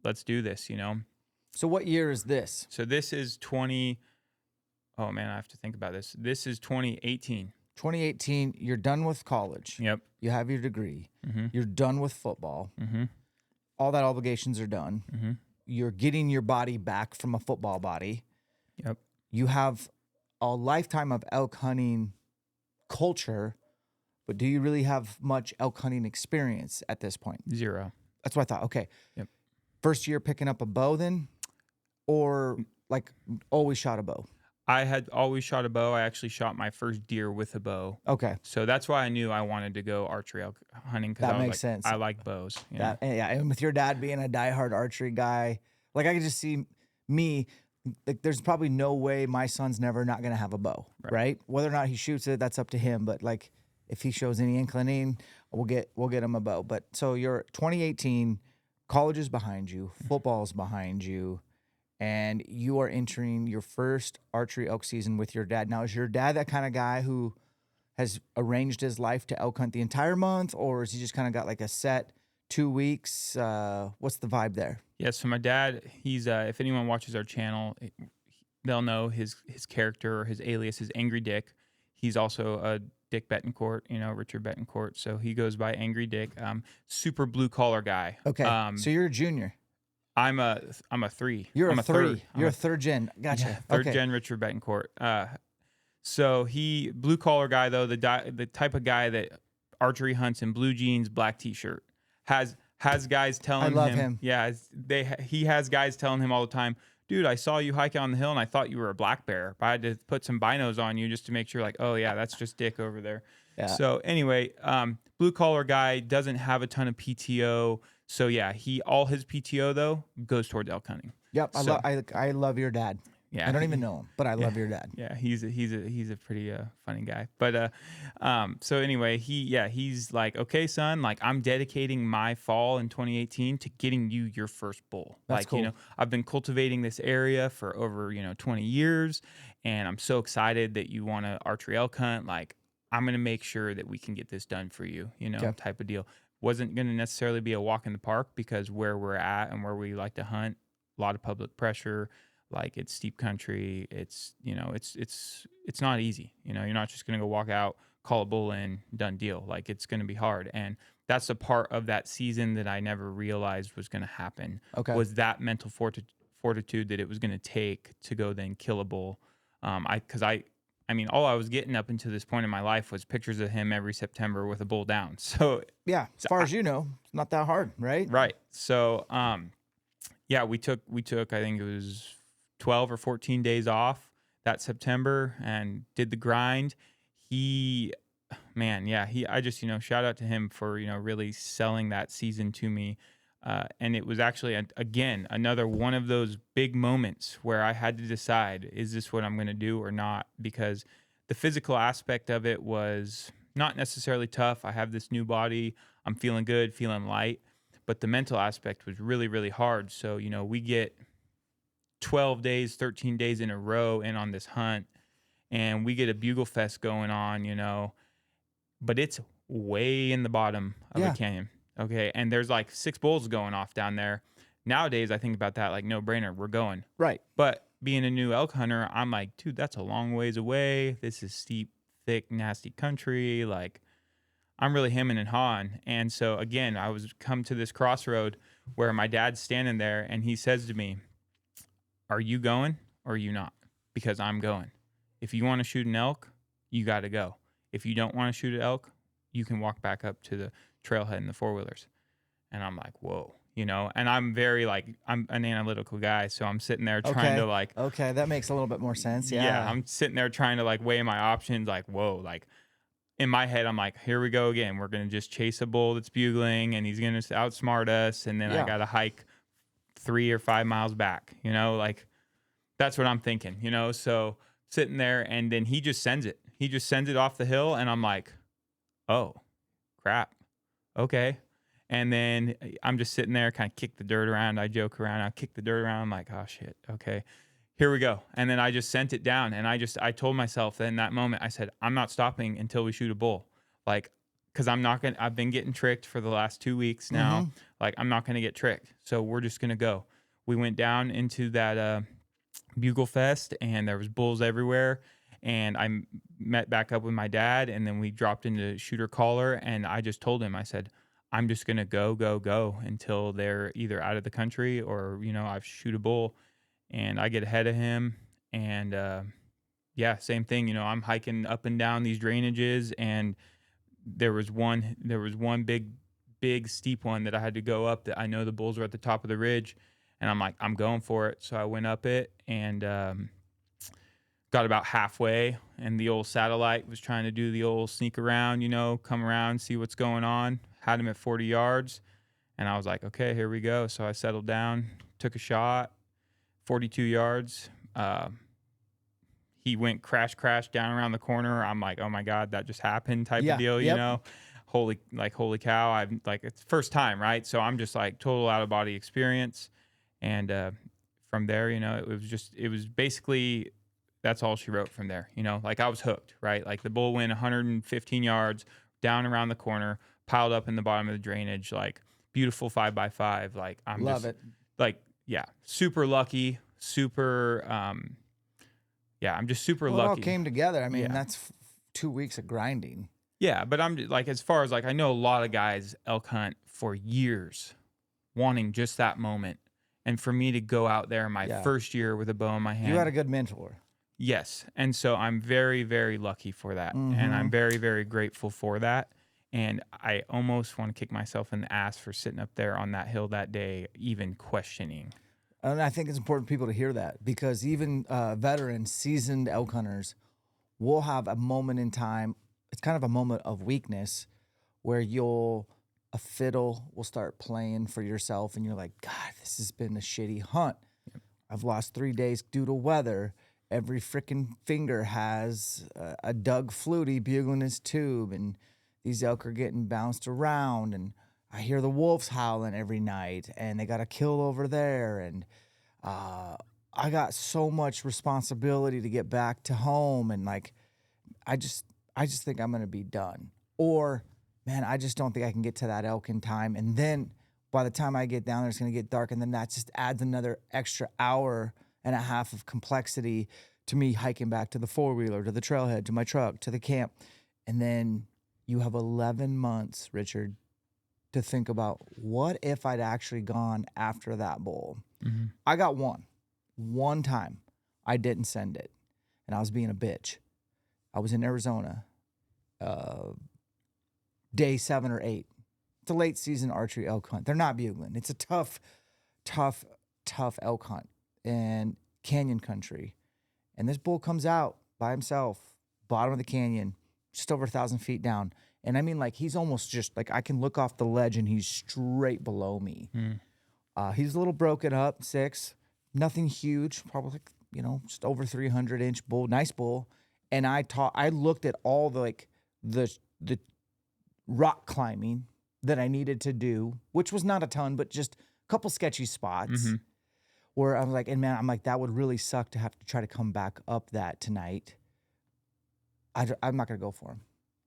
let's do this, So what year is this? So this is oh man, I have to think about this. This is 2018. 2018, you're done with college. Yep. You have your degree. Mm-hmm. You're done with football. Mm-hmm. All that obligations are done. Mm-hmm. You're getting your body back from a football body. Yep. You have a lifetime of elk hunting culture, but do you really have much elk hunting experience at this point? 0. That's what I thought. Okay. Yep. First year picking up a bow then? Or like always shot a bow? I had always shot a bow. I actually shot my first deer with a bow. Okay. So that's why I knew I wanted to go archery elk hunting, because That makes sense. I like bows. Yeah, and with your dad being a diehard archery guy, like I could just see me, like there's probably no way my son's never not gonna have a bow, right? Whether or not he shoots it, that's up to him. But like if he shows any inclination, we'll get him a bow. But so you're 2018, college is behind you, football's behind you, and you are entering your first archery elk season with your dad. Now, is your dad that kind of guy who has arranged his life to elk hunt the entire month, or is he just kind of got like a set 2 weeks? What's the vibe there? Yeah, so my dad, he's if anyone watches our channel, they'll know his character or his alias is Angry Dick. He's also a Dick Bettencourt, Richard Bettencourt. So he goes by Angry Dick. Super blue collar guy. Okay, so you're a junior. I'm a 3. You're I'm a 3. I'm You're a third gen. Gotcha. Yeah, third okay. gen Richard Bettencourt. So he blue collar guy though, the type of guy that archery hunts in blue jeans, black t-shirt, has guys telling him. I love him. Yeah, he has guys telling him all the time, dude, I saw you hiking on the hill and I thought you were a black bear, but I had to put some binos on you just to make sure, like, oh yeah, that's just Dick over there. Yeah. So anyway, blue collar guy, doesn't have a ton of PTO. So yeah, all his PTO though goes towards elk hunting. Yep. I love your dad. Yeah, I don't even know him, but I love your dad. Yeah, he's a pretty funny guy. But so anyway, he's like, okay, son, like I'm dedicating my fall in 2018 to getting you your first bull. That's like, cool. I've been cultivating this area for over 20 years, and I'm so excited that you want to archery elk hunt. Like, I'm gonna make sure that we can get this done for you. Okay. Type of deal. Wasn't gonna necessarily be a walk in the park, because where we're at and where we like to hunt, a lot of public pressure. Like, it's steep country. It's, it's not easy. You're not just going to go walk out, call a bull in, done deal. Like, it's going to be hard. And that's a part of that season that I never realized was going to happen. Okay. Was that mental fortitude that it was going to take to go then kill a bull. Because I mean, all I was getting up until this point in my life was pictures of him every September with a bull down. So yeah, as far as you know, it's not that hard, right? Right. So, yeah, we took, I think it was 12 or 14 days off that September and did the grind. I just, shout out to him for, really selling that season to me. And it was actually, again, another one of those big moments where I had to decide, is this what I'm going to do or not? Because the physical aspect of it was not necessarily tough. I have this new body. I'm feeling good, feeling light. But the mental aspect was really, really hard. So, we get 12 days, 13 days in a row in on this hunt, and we get a bugle fest going on, but it's way in the bottom of a canyon. Okay. And there's like 6 bulls going off down there. Nowadays, I think about that like no brainer. We're going. Right. But being a new elk hunter, I'm like, dude, that's a long ways away. This is steep, thick, nasty country. Like, I'm really hemming and hawing. And so again, I was come to this crossroad where my dad's standing there and he says to me, are you going or are you not? Because I'm going. If you want to shoot an elk, you got to go. If you don't want to shoot an elk, you can walk back up to the trailhead in the 4-wheelers. And I'm like, whoa, and I'm very I'm an analytical guy. So I'm sitting there trying to okay, that makes a little bit more sense. Yeah. Yeah. I'm sitting there trying to weigh my options. Like, whoa, in my head, I'm like, here we go again. We're going to just chase a bull that's bugling and he's going to outsmart us. And then I Yeah. got to hike 3 or 5 miles back, like that's what I'm thinking, So sitting there and then he just sends it. He just sends it off the hill. And I'm like, oh, crap. Okay. And then I'm just sitting there, kind of kick the dirt around. I joke around. I kick the dirt around. I'm like, oh, shit. Okay. Here we go. And then I just sent it down. And I told myself that in that moment, I said, I'm not stopping until we shoot a bull. Like, because I've been getting tricked for the last 2 weeks now. Mm-hmm. Like, I'm not going to get tricked. So we're just going to go. We went down into that bugle fest and there was bulls everywhere. And I met back up with my dad and then we dropped into shooter caller. And I just told him, I said, I'm just going to go until they're either out of the country or, I've shoot a bull. And I get ahead of him. And same thing. I'm hiking up and down these drainages. And there was one big steep one that I had to go up that I know the bulls were at the top of the ridge. And I'm like, I'm going for it. So I went up it and got about halfway. And the old satellite was trying to do the old sneak around, come around, see what's going on. Had him at 40 yards. And I was like, okay, here we go. So I settled down, took a shot, 42 yards. He went crash down around the corner. I'm like, oh my God, that just happened type of deal, Holy cow. It's first time, right? So I'm just like total out of body experience. And from there, it was basically, that's all she wrote from there. Like I was hooked, right? Like the bull went 115 yards down around the corner, piled up in the bottom of the drainage, like beautiful 5x5. Like I'm Love it. Like, yeah, super lucky, super, I'm just super lucky. It all came together. I mean, that's 2 weeks of grinding. Yeah, but I'm like, as far as like, I know a lot of guys elk hunt for years, wanting just that moment. And for me to go out there my first year with a bow in my hand. You had a good mentor. Yes. And so I'm very, very lucky for that. Mm-hmm. And I'm very, very grateful for that. And I almost want to kick myself in the ass for sitting up there on that hill that day, even questioning. And I think it's important for people to hear that because even veterans, seasoned elk hunters will have a moment in time. It's kind of a moment of weakness where a fiddle will start playing for yourself and you're like, God, this has been a shitty hunt. Yep. I've lost 3 days due to weather. Every freaking finger has a Doug Flutie bugling his tube and these elk are getting bounced around and I hear the wolves howling every night and they got a kill over there. And I got so much responsibility to get back to home. And like, I just think I'm going to be done. Or, man, I just don't think I can get to that elk in time. And then by the time I get down there, it's going to get dark. And then that just adds another extra hour and a half of complexity to me hiking back to the four-wheeler, to the trailhead, to my truck, to the camp. And then you have 11 months, Richard, to think about what if I'd actually gone after that bull. Mm-hmm. I got one time I didn't send it and I was being a bitch. I was in Arizona, day 7 or 8. It's a late season archery elk hunt. They're not bugling. It's a tough elk hunt in canyon country. And this bull comes out by himself, bottom of the canyon, just over 1,000 feet down. And I mean, like, he's almost just like I can look off the ledge and he's straight below me. He's a little broken up, 6, nothing huge, probably like, just over 300-inch bull, nice bull. And I looked at all the rock climbing that I needed to do, which was not a ton, but just a couple sketchy spots where I was like, and man, I'm like, that would really suck to have to try to come back up that tonight. I'm not going to go for him.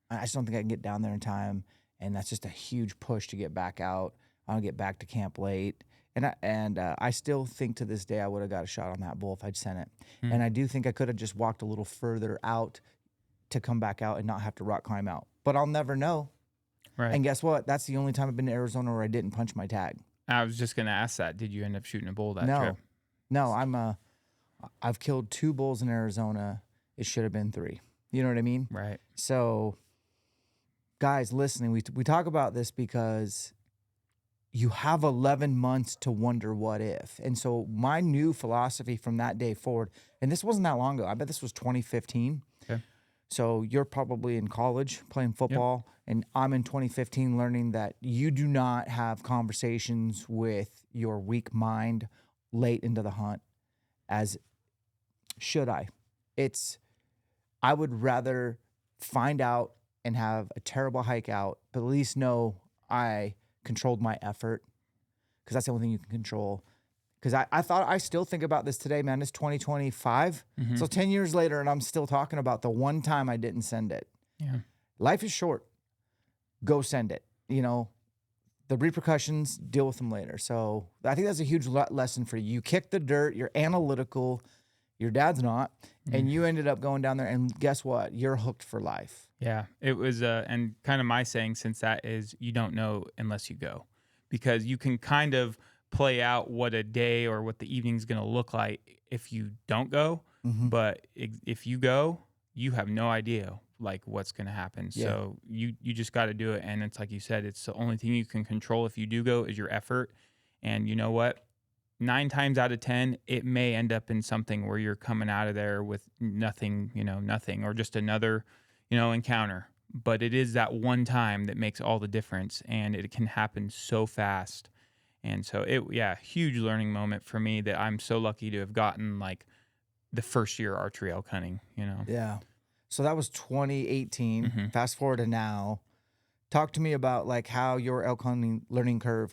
I just don't think I can get down there in time. And that's just a huge push to get back out. I'll get back to camp late. And I still think to this day I would have got a shot on that bull if I'd sent it. And I do think I could have just walked a little further out to come back out and not have to rock climb out. But I'll never know. Right. And guess what? That's the only time I've been to Arizona where I didn't punch my tag. I was just going to ask that. Did you end up shooting a bull that trip? No, I've killed 2 bulls in Arizona. It should have been 3. You know what I mean? Right. So, guys listening, we talk about this because you have 11 months to wonder what if. And so my new philosophy from that day forward, and this wasn't that long ago. I bet this was 2015. Okay. So you're probably in college playing football, and I'm in 2015 learning that you do not have conversations with your weak mind late into the hunt as should I. I would rather find out and have a terrible hike out, but at least know I controlled my effort, because that's the only thing you can control. Because I still think about this today, man. It's 2025. Mm-hmm. So 10 years later, and I'm still talking about the one time I didn't send it. Yeah. Life is short. Go send it. The repercussions, deal with them later. So I think that's a huge lesson for you. You kick the dirt. You're analytical. Your dad's not. Mm-hmm. And you ended up going down there. And guess what? You're hooked for life. Yeah. It was, and kind of my saying since that is you don't know unless you go, because you can kind of play out what a day or what the evening's going to look like if you don't go. Mm-hmm. But if you go, you have no idea like what's going to happen. Yeah. So you just got to do it. And it's like you said, it's the only thing you can control if you do go is your effort. And you know what? 9 times out of 10, it may end up in something where you're coming out of there with nothing, nothing, or just another, encounter. But it is that one time that makes all the difference, and it can happen so fast. And so huge learning moment for me that I'm so lucky to have gotten like the first year archery elk hunting, Yeah. So that was 2018. Mm-hmm. Fast forward to now. Talk to me about like how your elk hunting learning curve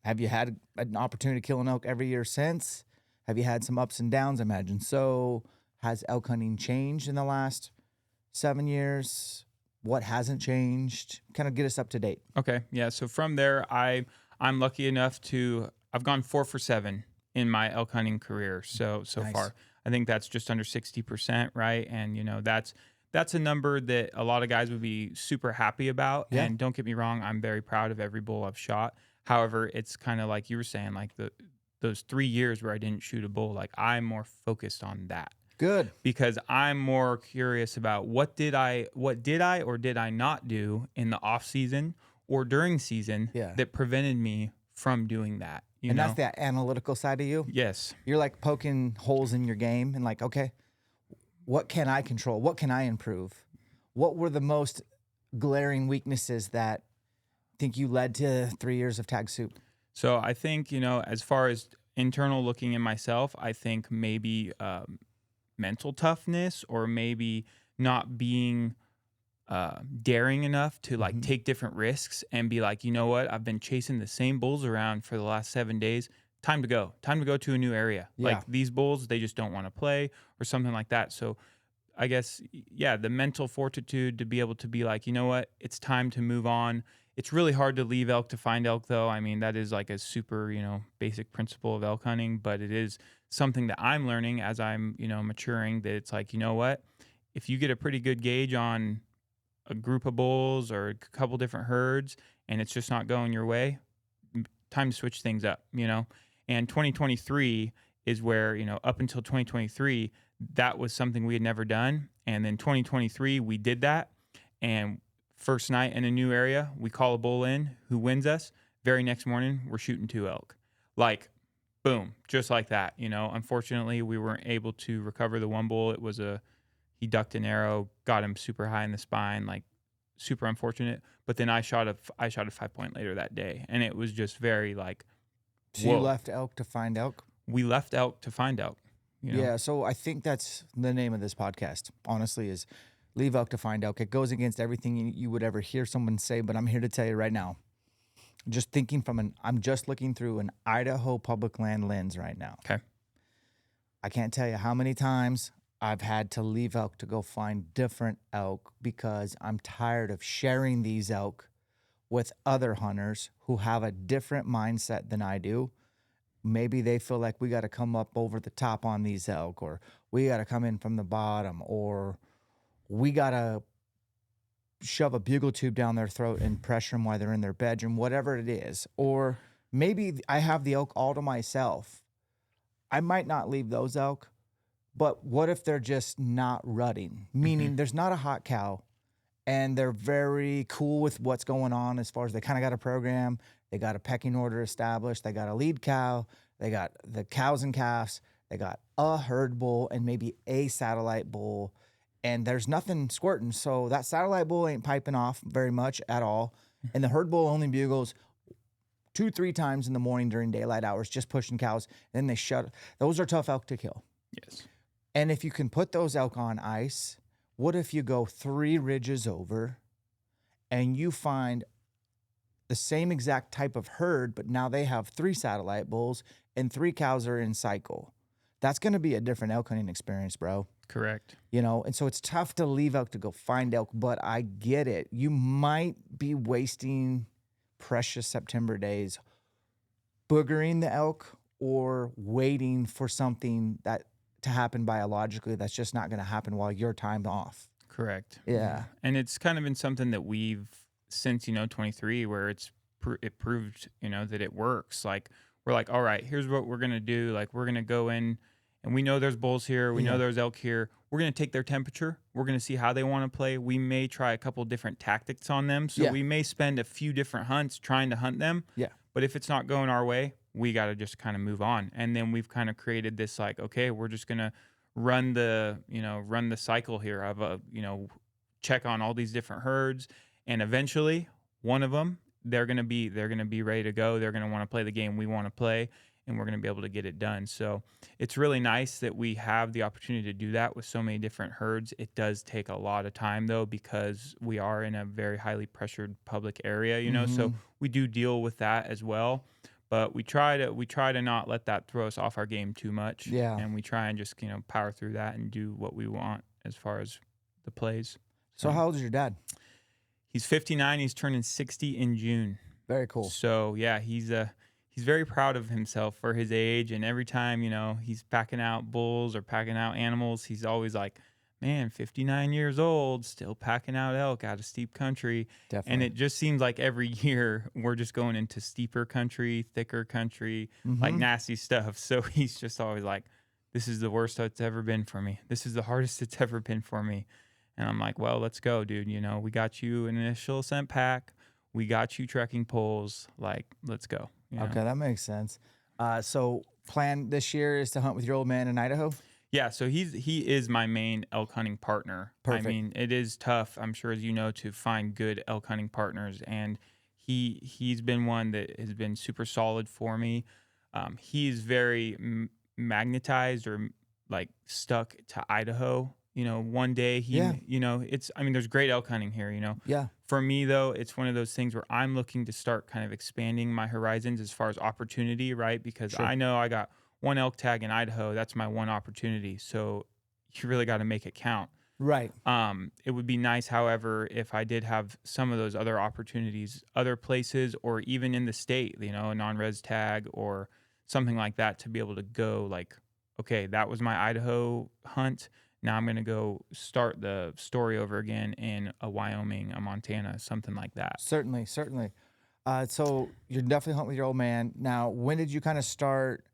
have you had an opportunity to kill an elk every year since? Have you had some ups and downs? I imagine. So has elk hunting changed in the last 7 years? What hasn't changed? Kind of get us up to date. Okay. Yeah. So from there, I'm lucky enough I've gone 4 for 7 in my elk hunting career so Nice. far. I think that's just under 60%, right? And that's a number that a lot of guys would be super happy about. Yeah. And don't get me wrong, I'm very proud of every bull I've shot. However, it's kind of like you were saying, like those 3 years where I didn't shoot a bull, like I'm more focused on that. Good. Because I'm more curious about what did I or did I not do in the off season or during season that prevented me from doing that. You know? That's that analytical side of you. Yes. You're like poking holes in your game and like, okay, what can I control? What can I improve? What were the most glaring weaknesses that think you led to 3 years of tag soup? So I think, as far as internal looking in myself, I think maybe mental toughness, or maybe not being daring enough to like take different risks and be like, you know what, I've been chasing the same bulls around for the last 7 days. Time to go to a new area. Yeah. Like these bulls, they just don't want to play or something like that. So I guess, the mental fortitude to be able to be like, you know what, it's time to move on. It's really hard to leave elk to find elk, though. I mean, that is like a super, basic principle of elk hunting, but it is something that I'm learning as I'm, maturing, that it's like, you know what, if you get a pretty good gauge on a group of bulls or a couple different herds and it's just not going your way, time to switch things up, And 2023 is where, up until 2023, that was something we had never done. And then 2023, we did that. And first night in a new area, we call a bull in who wins us. Very next morning, we're shooting 2 elk. Like, boom, just like that. Unfortunately, we weren't able to recover the one bull. It was he ducked an arrow, got him super high in the spine, like super unfortunate. But then I shot a 5-point later that day. And it was just very like, So you left elk to find elk? We left elk to find elk. Yeah, so I think that's the name of this podcast, honestly, is Leave Elk to Find Elk. It goes against everything you would ever hear someone say, but I'm here to tell you right now, I'm just looking through an Idaho public land lens right now. Okay. I can't tell you how many times I've had to leave elk to go find different elk because I'm tired of sharing these elk with other hunters who have a different mindset than I do. Maybe they feel like we got to come up over the top on these elk, or we got to come in from the bottom, or we got to shove a bugle tube down their throat and pressure them while they're in their bedroom, whatever it is. Or maybe I have the elk all to myself. I might not leave those elk, but what if they're just not rutting? Meaning there's not a hot cow and they're very cool with what's going on as far as they kind of got a program. They got a pecking order established. They got a lead cow. They got the cows and calves. They got a herd bull and maybe a satellite bull. and there's nothing squirting. So that satellite bull ain't piping off very much at all. And the herd bull only bugles 2-3 times in the morning during daylight hours, just pushing cows. Then they shut. Those are tough elk to kill. Yes. And if you can put those elk on ice, what if you go 3 ridges over and you find the same exact type of herd, but now they have 3 satellite bulls and 3 cows are in cycle? That's going to be a different elk hunting experience, bro. Correct. You know, and so it's tough to leave elk to go find elk, but I get it. You might be wasting precious September days boogering the elk or waiting for something that to happen biologically that's just not going to happen while you're timed off. Correct. Yeah. And it's kind of been something that we've since 23 where it proved that it works. Like we're like, all right, here's what we're gonna do. Like we're gonna go in and we know there's bulls here, we know there's elk here. We're gonna take their temperature. We're gonna see how they want to play. We may try a couple different tactics on them. So we may spend a few different hunts trying to hunt them. Yeah. But if it's not going our way, we got to just kind of move on. And then we've kind of created this like, okay, we're just gonna run the cycle here of check on all these different herds, and eventually one of them they're gonna be ready to go. They're gonna want to play the game we want to play, and we're gonna be able to get it done. So it's really nice that we have the opportunity to do that with so many different herds. It does take a lot of time though, because we are in a very highly pressured public area, so we do deal with that as well. But we try to not let that throw us off our game too much. Yeah. And we try and just, power through that and do what we want as far as the plays. So how old is your dad? He's 59. He's turning 60 in June. Very cool. So yeah, he's very proud of himself for his age. And every time, he's packing out bulls or packing out animals, he's always like, man, 59 years old, still packing out elk out of steep country. Definitely. And it just seems like every year we're just going into steeper country, thicker country, like nasty stuff. So he's just always like, this is the worst it's ever been for me. This is the hardest it's ever been for me. And I'm like, well, let's go, dude. We got you an initial scent pack. We got you trekking poles. Like, let's go. Okay, that makes sense. So plan this year is to hunt with your old man in Idaho? Yeah, so he is my main elk hunting partner. Perfect. I mean, it is tough, I'm sure as you know, to find good elk hunting partners, and he's been one that has been super solid for me. He's very magnetized or like stuck to Idaho. One day there's great elk hunting here. Yeah. For me though, it's one of those things where I'm looking to start kind of expanding my horizons as far as opportunity, right? Because I know I got one elk tag in Idaho, that's my one opportunity. So you really got to make it count. Right. It would be nice, however, if I did have some of those other opportunities, other places, or even in the state, a non-res tag or something like that, to be able to go like, okay, that was my Idaho hunt. Now I'm going to go start the story over again in a Wyoming, a Montana, something like that. Certainly. So you're definitely hunting with your old man. Now, when did you kind of start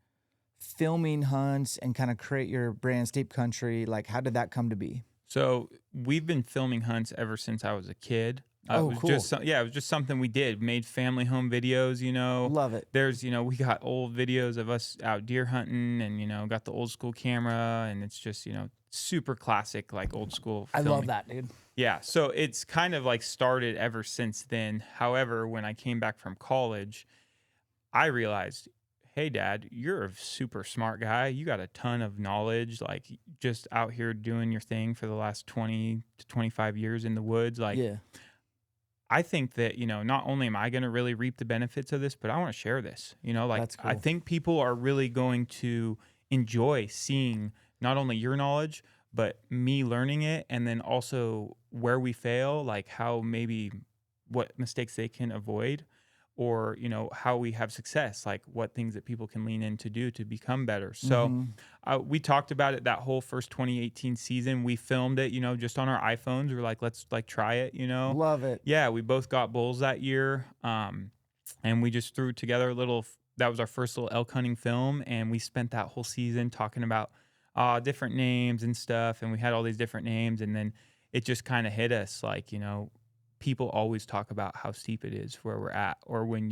filming hunts and kind of create your brand Steep Country? Like, how did that come to be? So we've been filming hunts ever since I was a kid. It was cool. It was just something we did. Made family home videos, Love it. There's, we got old videos of us out deer hunting and, got the old school camera, and it's just, super classic, like old school filming. I love that, dude. Yeah. So it's kind of like started ever since then. However, when I came back from college, I realized, hey, Dad, you're a super smart guy. You got a ton of knowledge, like just out here doing your thing for the last 20 to 25 years in the woods. Like, yeah. I think that, not only am I going to really reap the benefits of this, but I want to share this, That's cool. I think people are really going to enjoy seeing not only your knowledge, but me learning it. And then also where we fail, like how maybe what mistakes they can avoid, or, how we have success, like what things that people can lean in to do to become better. So we talked about it that whole first 2018 season. We filmed it, just on our iPhones. We were like, let's like try it, Love it. Yeah, we both got bulls that year. And we just threw together that was our first little elk hunting film. And we spent that whole season talking about different names and stuff. And we had all these different names. And then it just kind of hit us like, people always talk about how steep it is where we're at. Or when,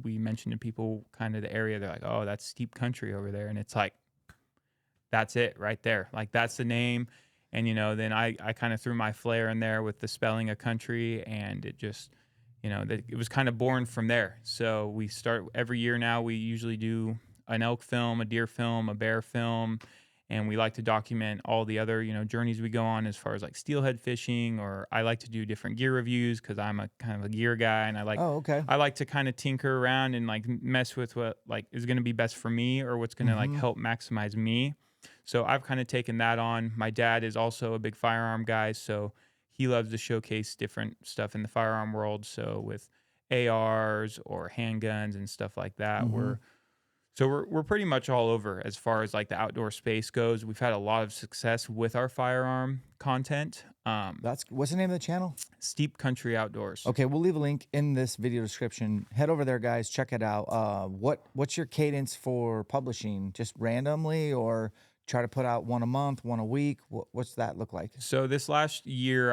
we mention to people kind of the area, they're like, oh, that's steep country over there. And it's like, that's it right there. Like, that's the name. And, then I kind of threw my flair in there with the spelling of country, and it just, it was kind of born from there. So we start every year now. We usually do an elk film, a deer film, a bear film, and we like to document all the other, journeys we go on as far as like steelhead fishing, or I like to do different gear reviews because I'm a kind of a gear guy, and Oh, okay. I like to kind of tinker around and like mess with what like is going to be best for me or what's going to like help maximize me. So I've kind of taken that on. My dad is also a big firearm guy, so he loves to showcase different stuff in the firearm world. So with ARs or handguns and stuff like that, we're pretty much all over as far as like the outdoor space goes. We've had a lot of success with our firearm content. What's the name of the channel? Steep Country Outdoors. Okay, we'll leave a link in this video description. Head over there, guys. Check it out. What's your cadence for publishing? Just randomly, or try to put out one a month, one a week? What's that look like? So this last year,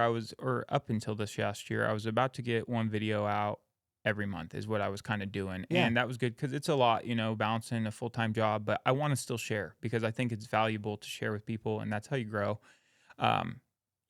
up until this last year, I was about to get one video out every month is what I was kind of doing. Yeah. And that was good because it's a lot, balancing a full-time job, but I want to still share because I think it's valuable to share with people, and that's how you grow.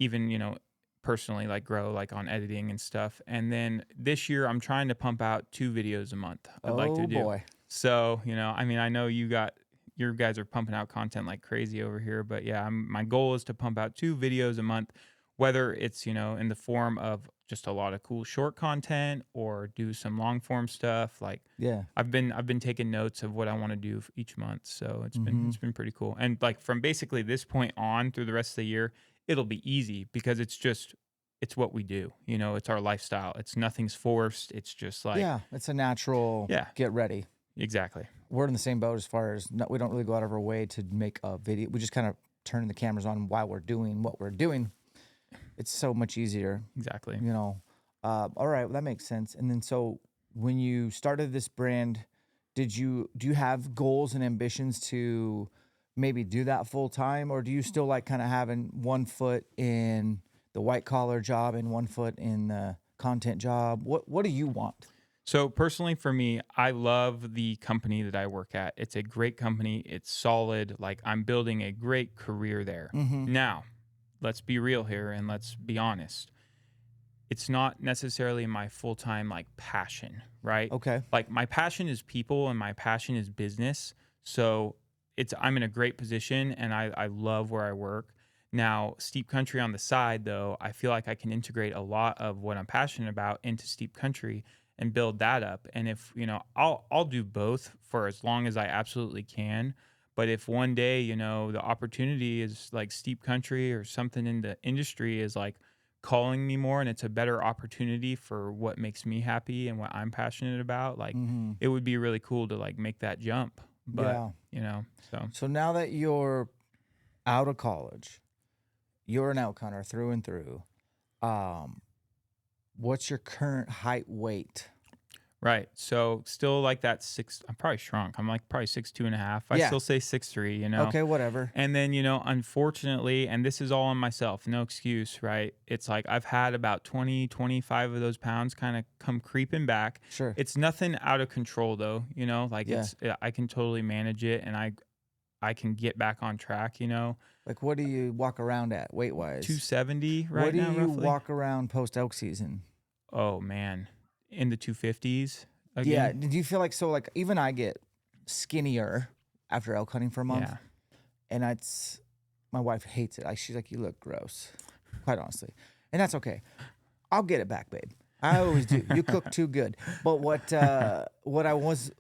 Even, personally, like grow like on editing and stuff. And then this year I'm trying to pump out 2 videos a month. I'd like to do. Oh boy. So, I know you guys are pumping out content like crazy over here, but yeah, my goal is to pump out 2 videos a month, whether it's, in the form of just a lot of cool short content or do some long form stuff. Like, yeah, I've been taking notes of what I want to do each month. So it's been pretty cool. And like from basically this point on through the rest of the year, it'll be easy because it's what we do. It's our lifestyle. It's nothing's forced. It's just like, yeah, it's a natural. Yeah. Get ready. Exactly. We're in the same boat as far as we don't really go out of our way to make a video. We just kind of turn the cameras on while we're doing what we're doing. It's so much easier. Exactly. All right, well, that makes sense. And then so when you started this brand, do you have goals and ambitions to maybe do that full time, or do you still like kind of having one foot in the white collar job and one foot in the content job? What do you want? So personally for me, I love the company that I work at. It's a great company. It's solid. Like I'm building a great career there. Now, let's be real here and let's be honest. It's not necessarily my full-time like passion, right? Okay. Like my passion is people and my passion is business. So I'm in a great position and I love where I work. Now, Steep Country on the side though, I feel like I can integrate a lot of what I'm passionate about into Steep Country and build that up. And if, I'll do both for as long as I absolutely can. But if one day, the opportunity is like Steep Country or something in the industry is like calling me more and it's a better opportunity for what makes me happy and what I'm passionate about, like it would be really cool to like make that jump. But, So now that you're out of college, you're an elk hunter through and through. What's your current height, weight? Right. So still like that I'm probably shrunk. I'm like probably 6'2.5". I still say 6'3", Okay, whatever. And then, unfortunately, and this is all on myself, no excuse, right? It's like I've had about 20, 25 of those pounds kind of come creeping back. Sure. It's nothing out of control though, I can totally manage it and I can get back on track, Like what do you walk around at weight wise? 270 right now, What do you roughly. walk around post elk season? Oh man. In the 250s again. Yeah. Did you feel like even I get skinnier after elk hunting for a month? Yeah. And my wife hates it. She's like, you look gross, quite honestly. And that's okay. I'll get it back, babe. I always do. You cook too good. But what I was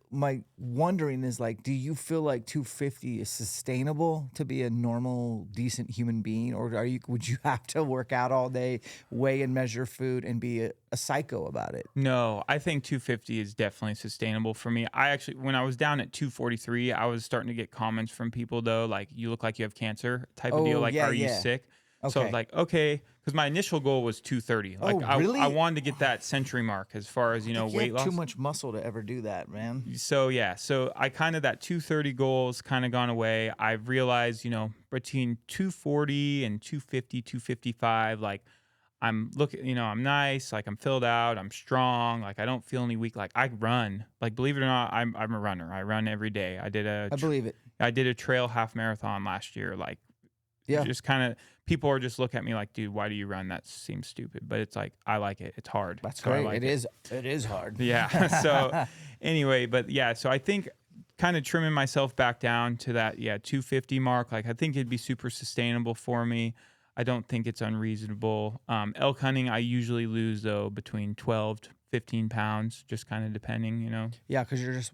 wondering is like, do you feel like 250 is sustainable to be a normal, decent human being, or would you have to work out all day, weigh and measure food, and be a psycho about it? No, I think 250 is definitely sustainable for me. When I was down at 243, I was starting to get comments from people though, like you look like you have cancer type of deal. Like, are you sick? Okay. So I was like, okay, because my initial goal was 230. Like, really? I wanted to get that century mark as far as, weight loss. Too much muscle to ever do that, man. So, yeah. So I that 230 goals kind of gone away. I've realized, between 240 and 250, 255, like I'm looking, I'm nice. Like I'm filled out. I'm strong. Like I don't feel any weak. Like I run. Like, believe it or not, I'm a runner. I run every day. I believe it. I did a trail half marathon last year. Like, Yeah. Just kind of people are just look at me like, dude, why do you run? That seems stupid. But it's like, I like it. It's hard. That's so I great. like It is hard. Yeah. So anyway, but yeah, so I think kind of trimming myself back down to that, 250 mark. Like I think it'd be super sustainable for me. I don't think it's unreasonable. Elk hunting, I usually lose though between 12 to 15 pounds, just kind of depending. Yeah, because you're just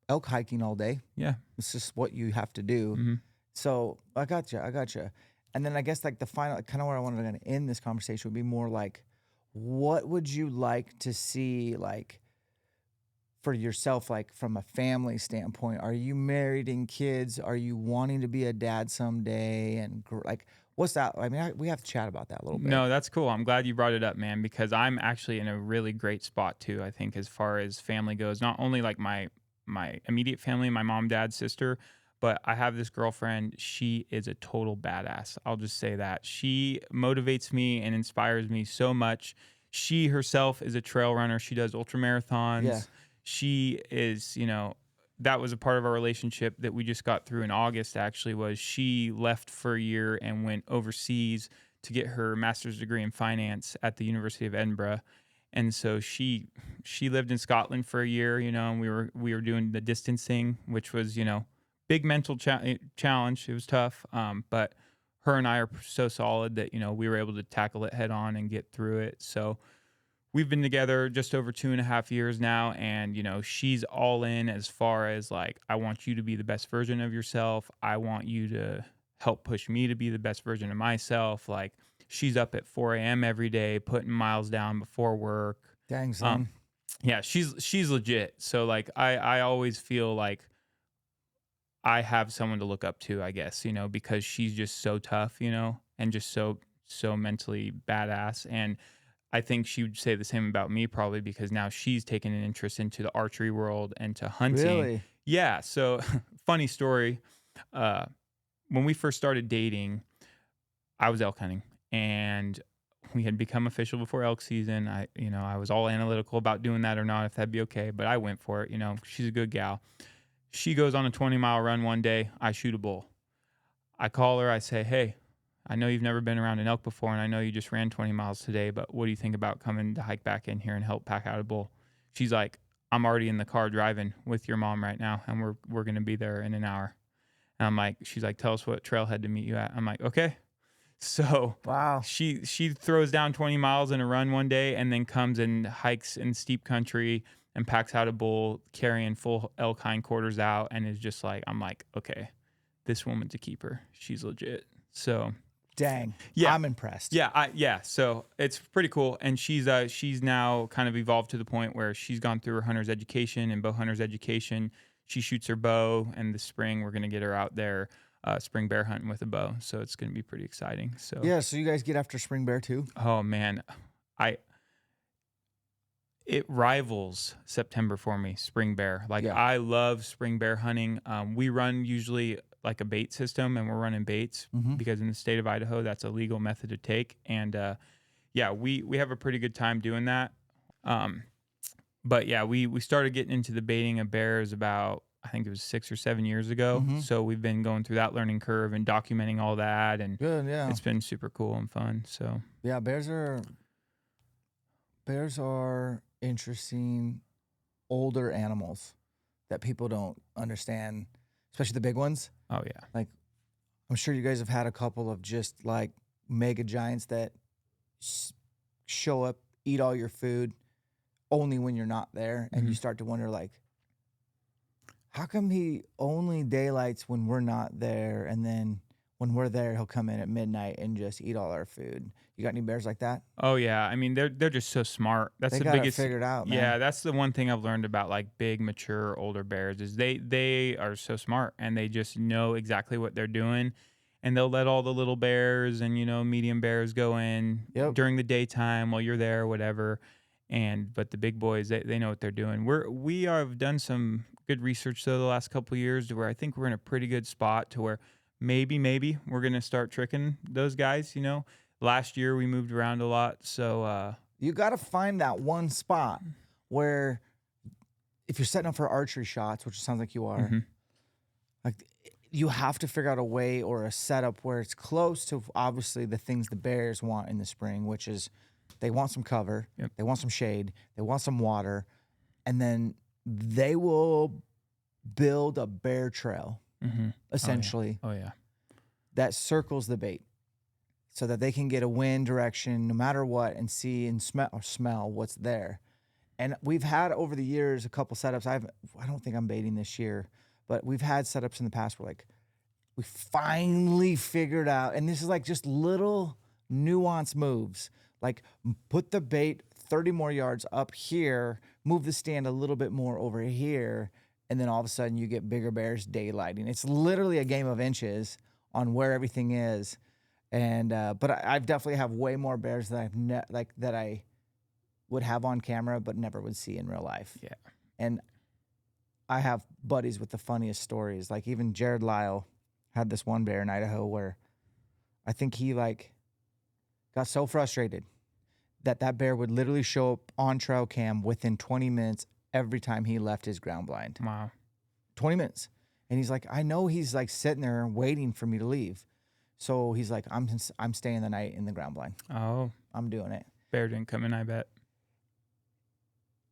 elk hiking all day. Yeah. It's just what you have to do. Mm-hmm. So I got you. And then I guess like the final, kind of where I wanted to end this conversation would be more like, what would you like to see, like for yourself, like from a family standpoint? Are you married and kids? Are you wanting to be a dad someday? And like, what's that? I mean, we have to chat about that a little bit. No, that's cool. I'm glad you brought it up, man, because I'm actually in a really great spot too. I think as far as family goes, not only like my immediate family, my mom, dad, sister, but I have this girlfriend. She is a total badass. I'll just say that. She motivates me and inspires me so much. She herself is a trail runner. She does ultra marathons. Yeah. She is, that was a part of our relationship that we just got through in August, actually, was she left for a year and went overseas to get her master's degree in finance at the University of Edinburgh. And so she lived in Scotland for a year, and we were doing the distancing, which was, big mental challenge. It was tough. But her and I are so solid that, we were able to tackle it head on and get through it. So we've been together just over 2.5 years now. And, she's all in as far as like, I want you to be the best version of yourself. I want you to help push me to be the best version of myself. Like, she's up at 4 a.m. every day, putting miles down before work. Dang, son. Yeah, she's legit. So like I always feel like I have someone to look up to, I guess, because she's just so tough, and just so mentally badass. And I think she would say the same about me probably because now she's taken an interest into the archery world and to hunting. Really? Yeah. So funny story. When we first started dating, I was elk hunting and we had become official before elk season. I was all analytical about doing that or not, if that'd be okay, but I went for it. She's a good gal. She goes on a 20-mile run one day. I shoot a bull. I call her. I say, hey, I know you've never been around an elk before, and I know you just ran 20 miles today, but what do you think about coming to hike back in here and help pack out a bull? She's like, I'm already in the car driving with your mom right now, and we're going to be there in an hour. And I'm like, she's like, tell us what trailhead to meet you at. I'm like, okay. So Wow. she throws down 20 miles in a run one day and then comes and hikes in steep country and packs out a bull carrying full elk hindquarters out and is just like, I'm like, okay, this woman's a keeper. She's legit. So dang. Yeah. I'm impressed. Yeah. So it's pretty cool. And she's now kind of evolved to the point where she's gone through her hunter's education and bow hunter's education. She shoots her bow, and this spring we're going to get her out there spring bear hunting with a bow. So it's going to be pretty exciting. So yeah. So you guys get after spring bear too? Oh man, it rivals September for me, spring bear. Like I love spring bear hunting. We run usually like a bait system, and we're running baits because in the state of Idaho, that's a legal method to take. And we have a pretty good time doing that. But yeah, we started getting into the baiting of bears about, I think it was 6 or 7 years ago. So we've been going through that learning curve and documenting all that, and good, yeah. It's been super cool and fun. So yeah, bears are interesting older animals that people don't understand, especially the big ones. Oh yeah. Like, I'm sure you guys have had a couple of just like mega giants that show up, eat all your food only when you're not there. And you start to wonder, like, how come he only daylights when we're not there? And then when we're there, he'll come in at midnight and just eat all our food. You got any bears like that? Oh yeah. I mean, they're just so smart. That's they the got biggest it figured out, man. Yeah, that's the one thing I've learned about like big, mature, older bears is they are so smart and they just know exactly what they're doing. And they'll let all the little bears and, medium bears go in during the daytime while you're there, whatever. But the big boys, they know what they're doing. We have done some good research though the last couple of years to where I think we're in a pretty good spot to where maybe we're gonna start tricking those guys. Last year we moved around a lot, so you got to find that one spot where, if you're setting up for archery shots, which it sounds like you are, like you have to figure out a way or a setup where it's close to obviously the things the bears want in the spring, which is they want some cover, Yep. they want some shade, they want some water, and then they will build a bear trail, essentially, Oh yeah. that circles the bait so that they can get a wind direction no matter what and see and smell what's there. And we've had over the years a couple setups. I don't think I'm baiting this year, but we've had setups in the past where like we finally figured out, and this is like just little nuance moves, like put the bait 30 more yards up here, move the stand a little bit more over here, and then all of a sudden you get bigger bears daylighting. It's literally a game of inches on where everything is. And but I've definitely have way more bears that that I would have on camera but never would see in real life. Yeah. And I have buddies with the funniest stories. Like even Jared Lyle had this one bear in Idaho where I think he like got so frustrated that bear would literally show up on trail cam within 20 minutes every time he left his ground blind. Wow. 20 minutes. And he's like, I know he's like sitting there waiting for me to leave. So he's like, I'm staying the night in the ground blind. Oh. I'm doing it. Bear didn't come in, I bet.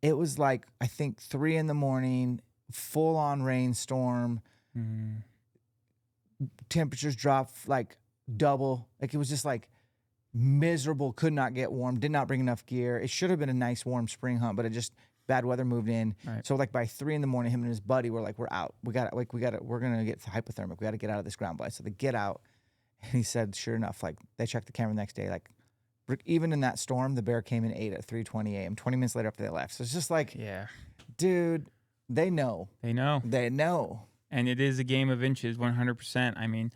It was like, I think 3 a.m, full on rainstorm. Temperatures dropped like double. Like it was just like miserable, could not get warm, did not bring enough gear. It should have been a nice warm spring hunt, but it just bad weather moved in. Right. So like by 3 a.m, him and his buddy were like, we're out. We're gonna get hypothermic. We gotta get out of this ground blind. So they get out, and he said, sure enough, like they checked the camera the next day, like even in that storm, the bear came and ate at 3:20 a.m. 20 minutes later after they left. So it's just like, Yeah. dude, they know. They know. They know. And it is a game of inches, 100%. I mean,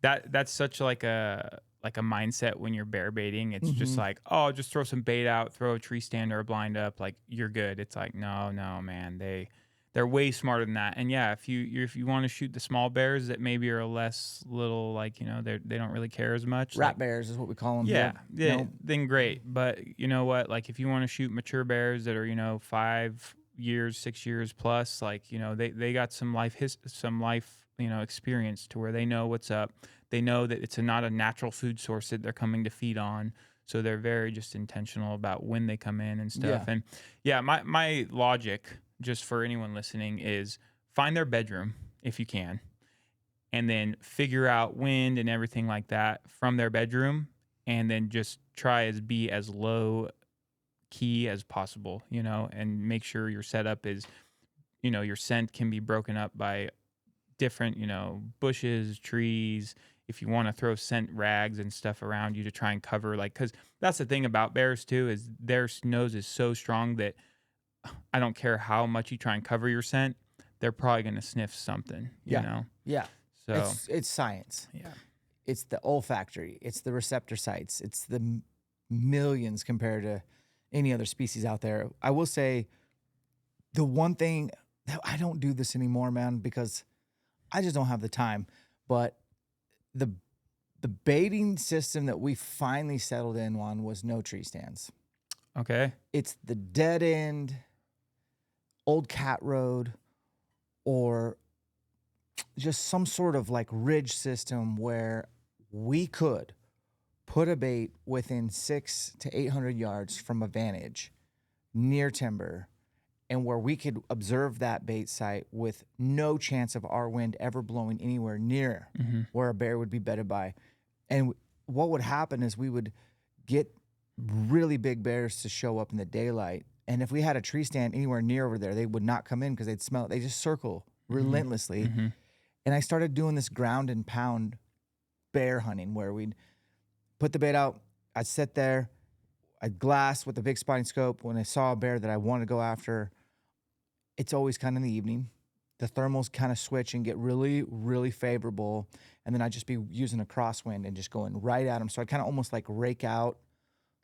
that's such like a mindset when you're bear baiting. It's just like, oh, just throw some bait out, throw a tree stand or a blind up, like you're good. It's like, no, man, they're way smarter than that. And yeah, if you want to shoot the small bears that maybe are less little, like they don't really care as much. Rat like, bears is what we call them. Yeah, Nope. then great. But you know what? Like if you want to shoot mature bears that are 5 years, 6 years plus, like they got some life experience to where they know what's up. They know that it's not a natural food source that they're coming to feed on, so they're very just intentional about when they come in and stuff. Yeah. And yeah, my logic, just for anyone listening, is find their bedroom if you can, and then figure out wind and everything like that from their bedroom, and then just try be as low key as possible, and make sure your setup is, your scent can be broken up by different, bushes, trees. If you want to throw scent rags and stuff around you to try and cover, because that's the thing about bears too, is their nose is so strong that I don't care how much you try and cover your scent, they're probably going to sniff something, you know? Yeah. So it's science. yeah. It's the olfactory. It's the receptor sites. It's the millions compared to any other species out there. I will say the one thing that I don't do this anymore, man, because I just don't have the time, but the baiting system that we finally settled in on was no tree stands. Okay. It's the dead end, old cat road, or just some sort of like ridge system where we could put a bait within 600 to 800 yards from a vantage near timber, and where we could observe that bait site with no chance of our wind ever blowing anywhere near where a bear would be bedded by. And what would happen is we would get really big bears to show up in the daylight. And if we had a tree stand anywhere near over there, they would not come in because they'd smell it. They just circle relentlessly. And I started doing this ground and pound bear hunting where we'd put the bait out. I'd sit there. I'd glass with a big spotting scope. When I saw a bear that I wanted to go after, it's always kind of in the evening. The thermals kind of switch and get really, really favorable. And then I'd just be using a crosswind and just going right at them. So I'd kind of almost like rake out,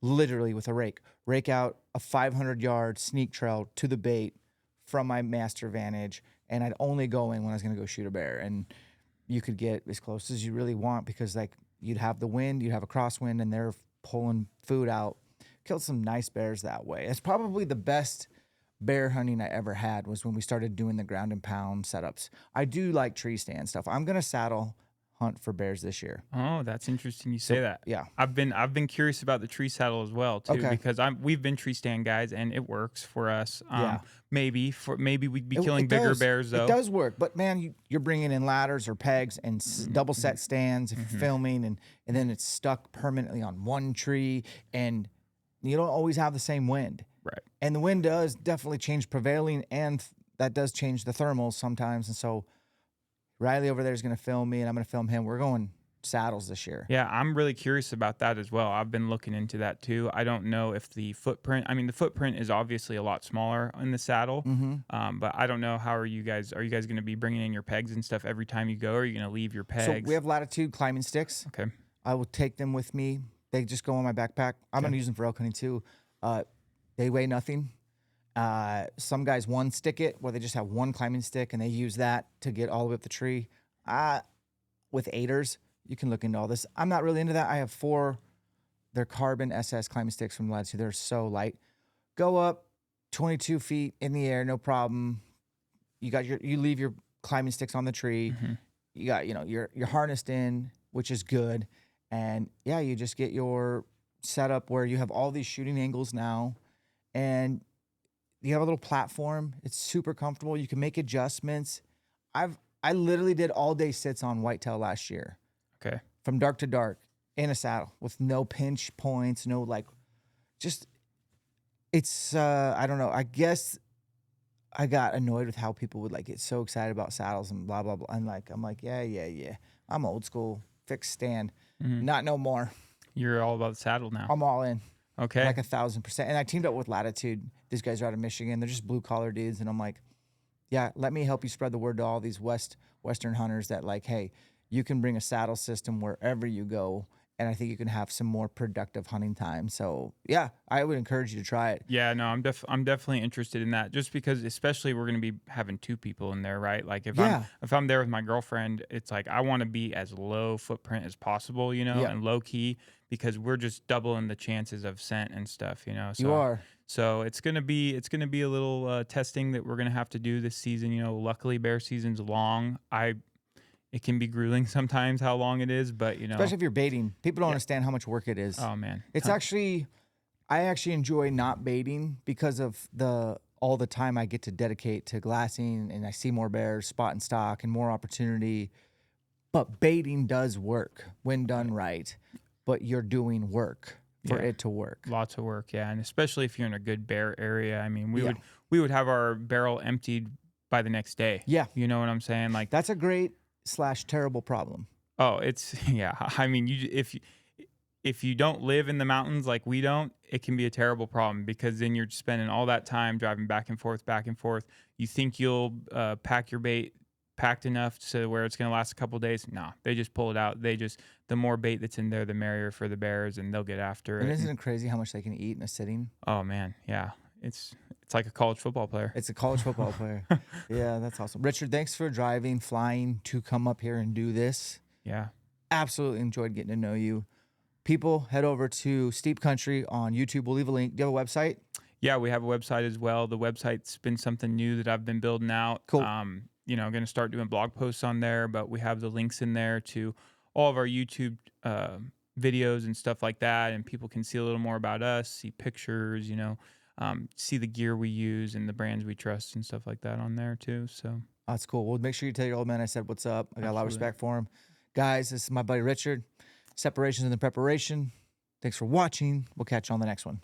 literally with a rake out a 500-yard sneak trail to the bait from my master vantage. And I'd only go in when I was going to go shoot a bear. And you could get as close as you really want because like you'd have the wind, you'd have a crosswind, and they're pulling food out. Killed some nice bears that way. It's probably the best bear hunting I ever had was when we started doing the ground and pound setups. I do like tree stand stuff. I'm gonna saddle hunt for bears this year. Oh, that's interesting you say that. Yeah. I've been curious about the tree saddle as well too, Okay. because we've been tree stand guys and it works for us. Yeah. Maybe we'd be killing bigger bears though. It does work, but man, you're bringing in ladders or pegs and double set stands if you're filming, and then it's stuck permanently on one tree, and you don't always have the same wind. Right. And the wind does definitely change prevailing, and that does change the thermals sometimes. And so Riley over there is going to film me, and I'm going to film him. We're going saddles this year. Yeah, I'm really curious about that as well. I've been looking into that too. I don't know if the footprint is obviously a lot smaller in the saddle, but I don't know, are you guys going to be bringing in your pegs and stuff every time you go, or are you going to leave your pegs? So we have Latitude climbing sticks. Okay. I will take them with me. They just go in my backpack. I'm going to use them for elk hunting too. They weigh nothing. Some guys one stick it, where they just have one climbing stick and they use that to get all the way up the tree. With aiders, you can look into all this. I'm not really into that. I have 4, they're carbon SS climbing sticks from Latitude. They're so light. Go up 22 feet in the air, no problem. You leave your climbing sticks on the tree. You got, you're harnessed in, which is good. And yeah, you just get your setup where you have all these shooting angles now, and you have a little platform. It's super comfortable. You can make adjustments. I literally did all day sits on whitetail last year. Okay. From dark to dark in a saddle with no pinch points, no it's I don't know. I guess I got annoyed with how people would get so excited about saddles and blah blah blah. And I'm like, yeah. I'm old school, fixed stand. Not no more. You're all about the saddle now. I'm all in. Okay. Like 1,000%. And I teamed up with Latitude. These guys are out of Michigan. They're just blue collar dudes. And I'm like, yeah, let me help you spread the word to all these Western hunters that hey, you can bring a saddle system wherever you go. And I think you can have some more productive hunting time. So yeah, I would encourage you to try it. Yeah, no, I'm definitely interested in that, just because especially we're going to be having 2 people in there, right? Like if I'm there with my girlfriend, it's like I want to be as low footprint as possible, and low key, because we're just doubling the chances of scent and stuff, So, you are. So it's gonna be a little testing that we're gonna have to do this season. Luckily bear season's long. It can be grueling sometimes how long it is, but especially if you're baiting, people don't understand how much work it is. Oh man, it's I actually enjoy not baiting because of all the time I get to dedicate to glassing, and I see more bears, spot and stock, and more opportunity. But baiting does work when done right, but you're doing work for it to work. Lots of work, yeah, and especially if you're in a good bear area. I mean, we would have our barrel emptied by the next day. Yeah, you know what I'm saying? Like that's a great / terrible problem. Oh, it's I mean, if you don't live in the mountains like we don't, it can be a terrible problem, because then you're spending all that time driving back and forth. You think you'll pack your bait packed enough so where it's going to last a couple of days. No, they just pull it out. The more bait that's in there, the merrier for the bears, and they'll get after it. And isn't it crazy how much they can eat in a sitting? Oh man, yeah. It's like a college football player. It's a college football player. Yeah, that's awesome. Richard, thanks for driving, flying to come up here and do this. Yeah. Absolutely enjoyed getting to know you. People, head over to Steep Country on YouTube. We'll leave a link. Do you have a website? Yeah, we have a website as well. The website's been something new that I've been building out. Cool. Going to start doing blog posts on there, but we have the links in there to all of our YouTube videos and stuff like that, and people can see a little more about us, see pictures, see the gear we use and the brands we trust and stuff like that on there too. So that's cool. Well, make sure you tell your old man I said what's up. I got a lot of respect for him. Guys, this is my buddy Richard. Separations in the preparation. Thanks for watching. We'll catch you on the next one.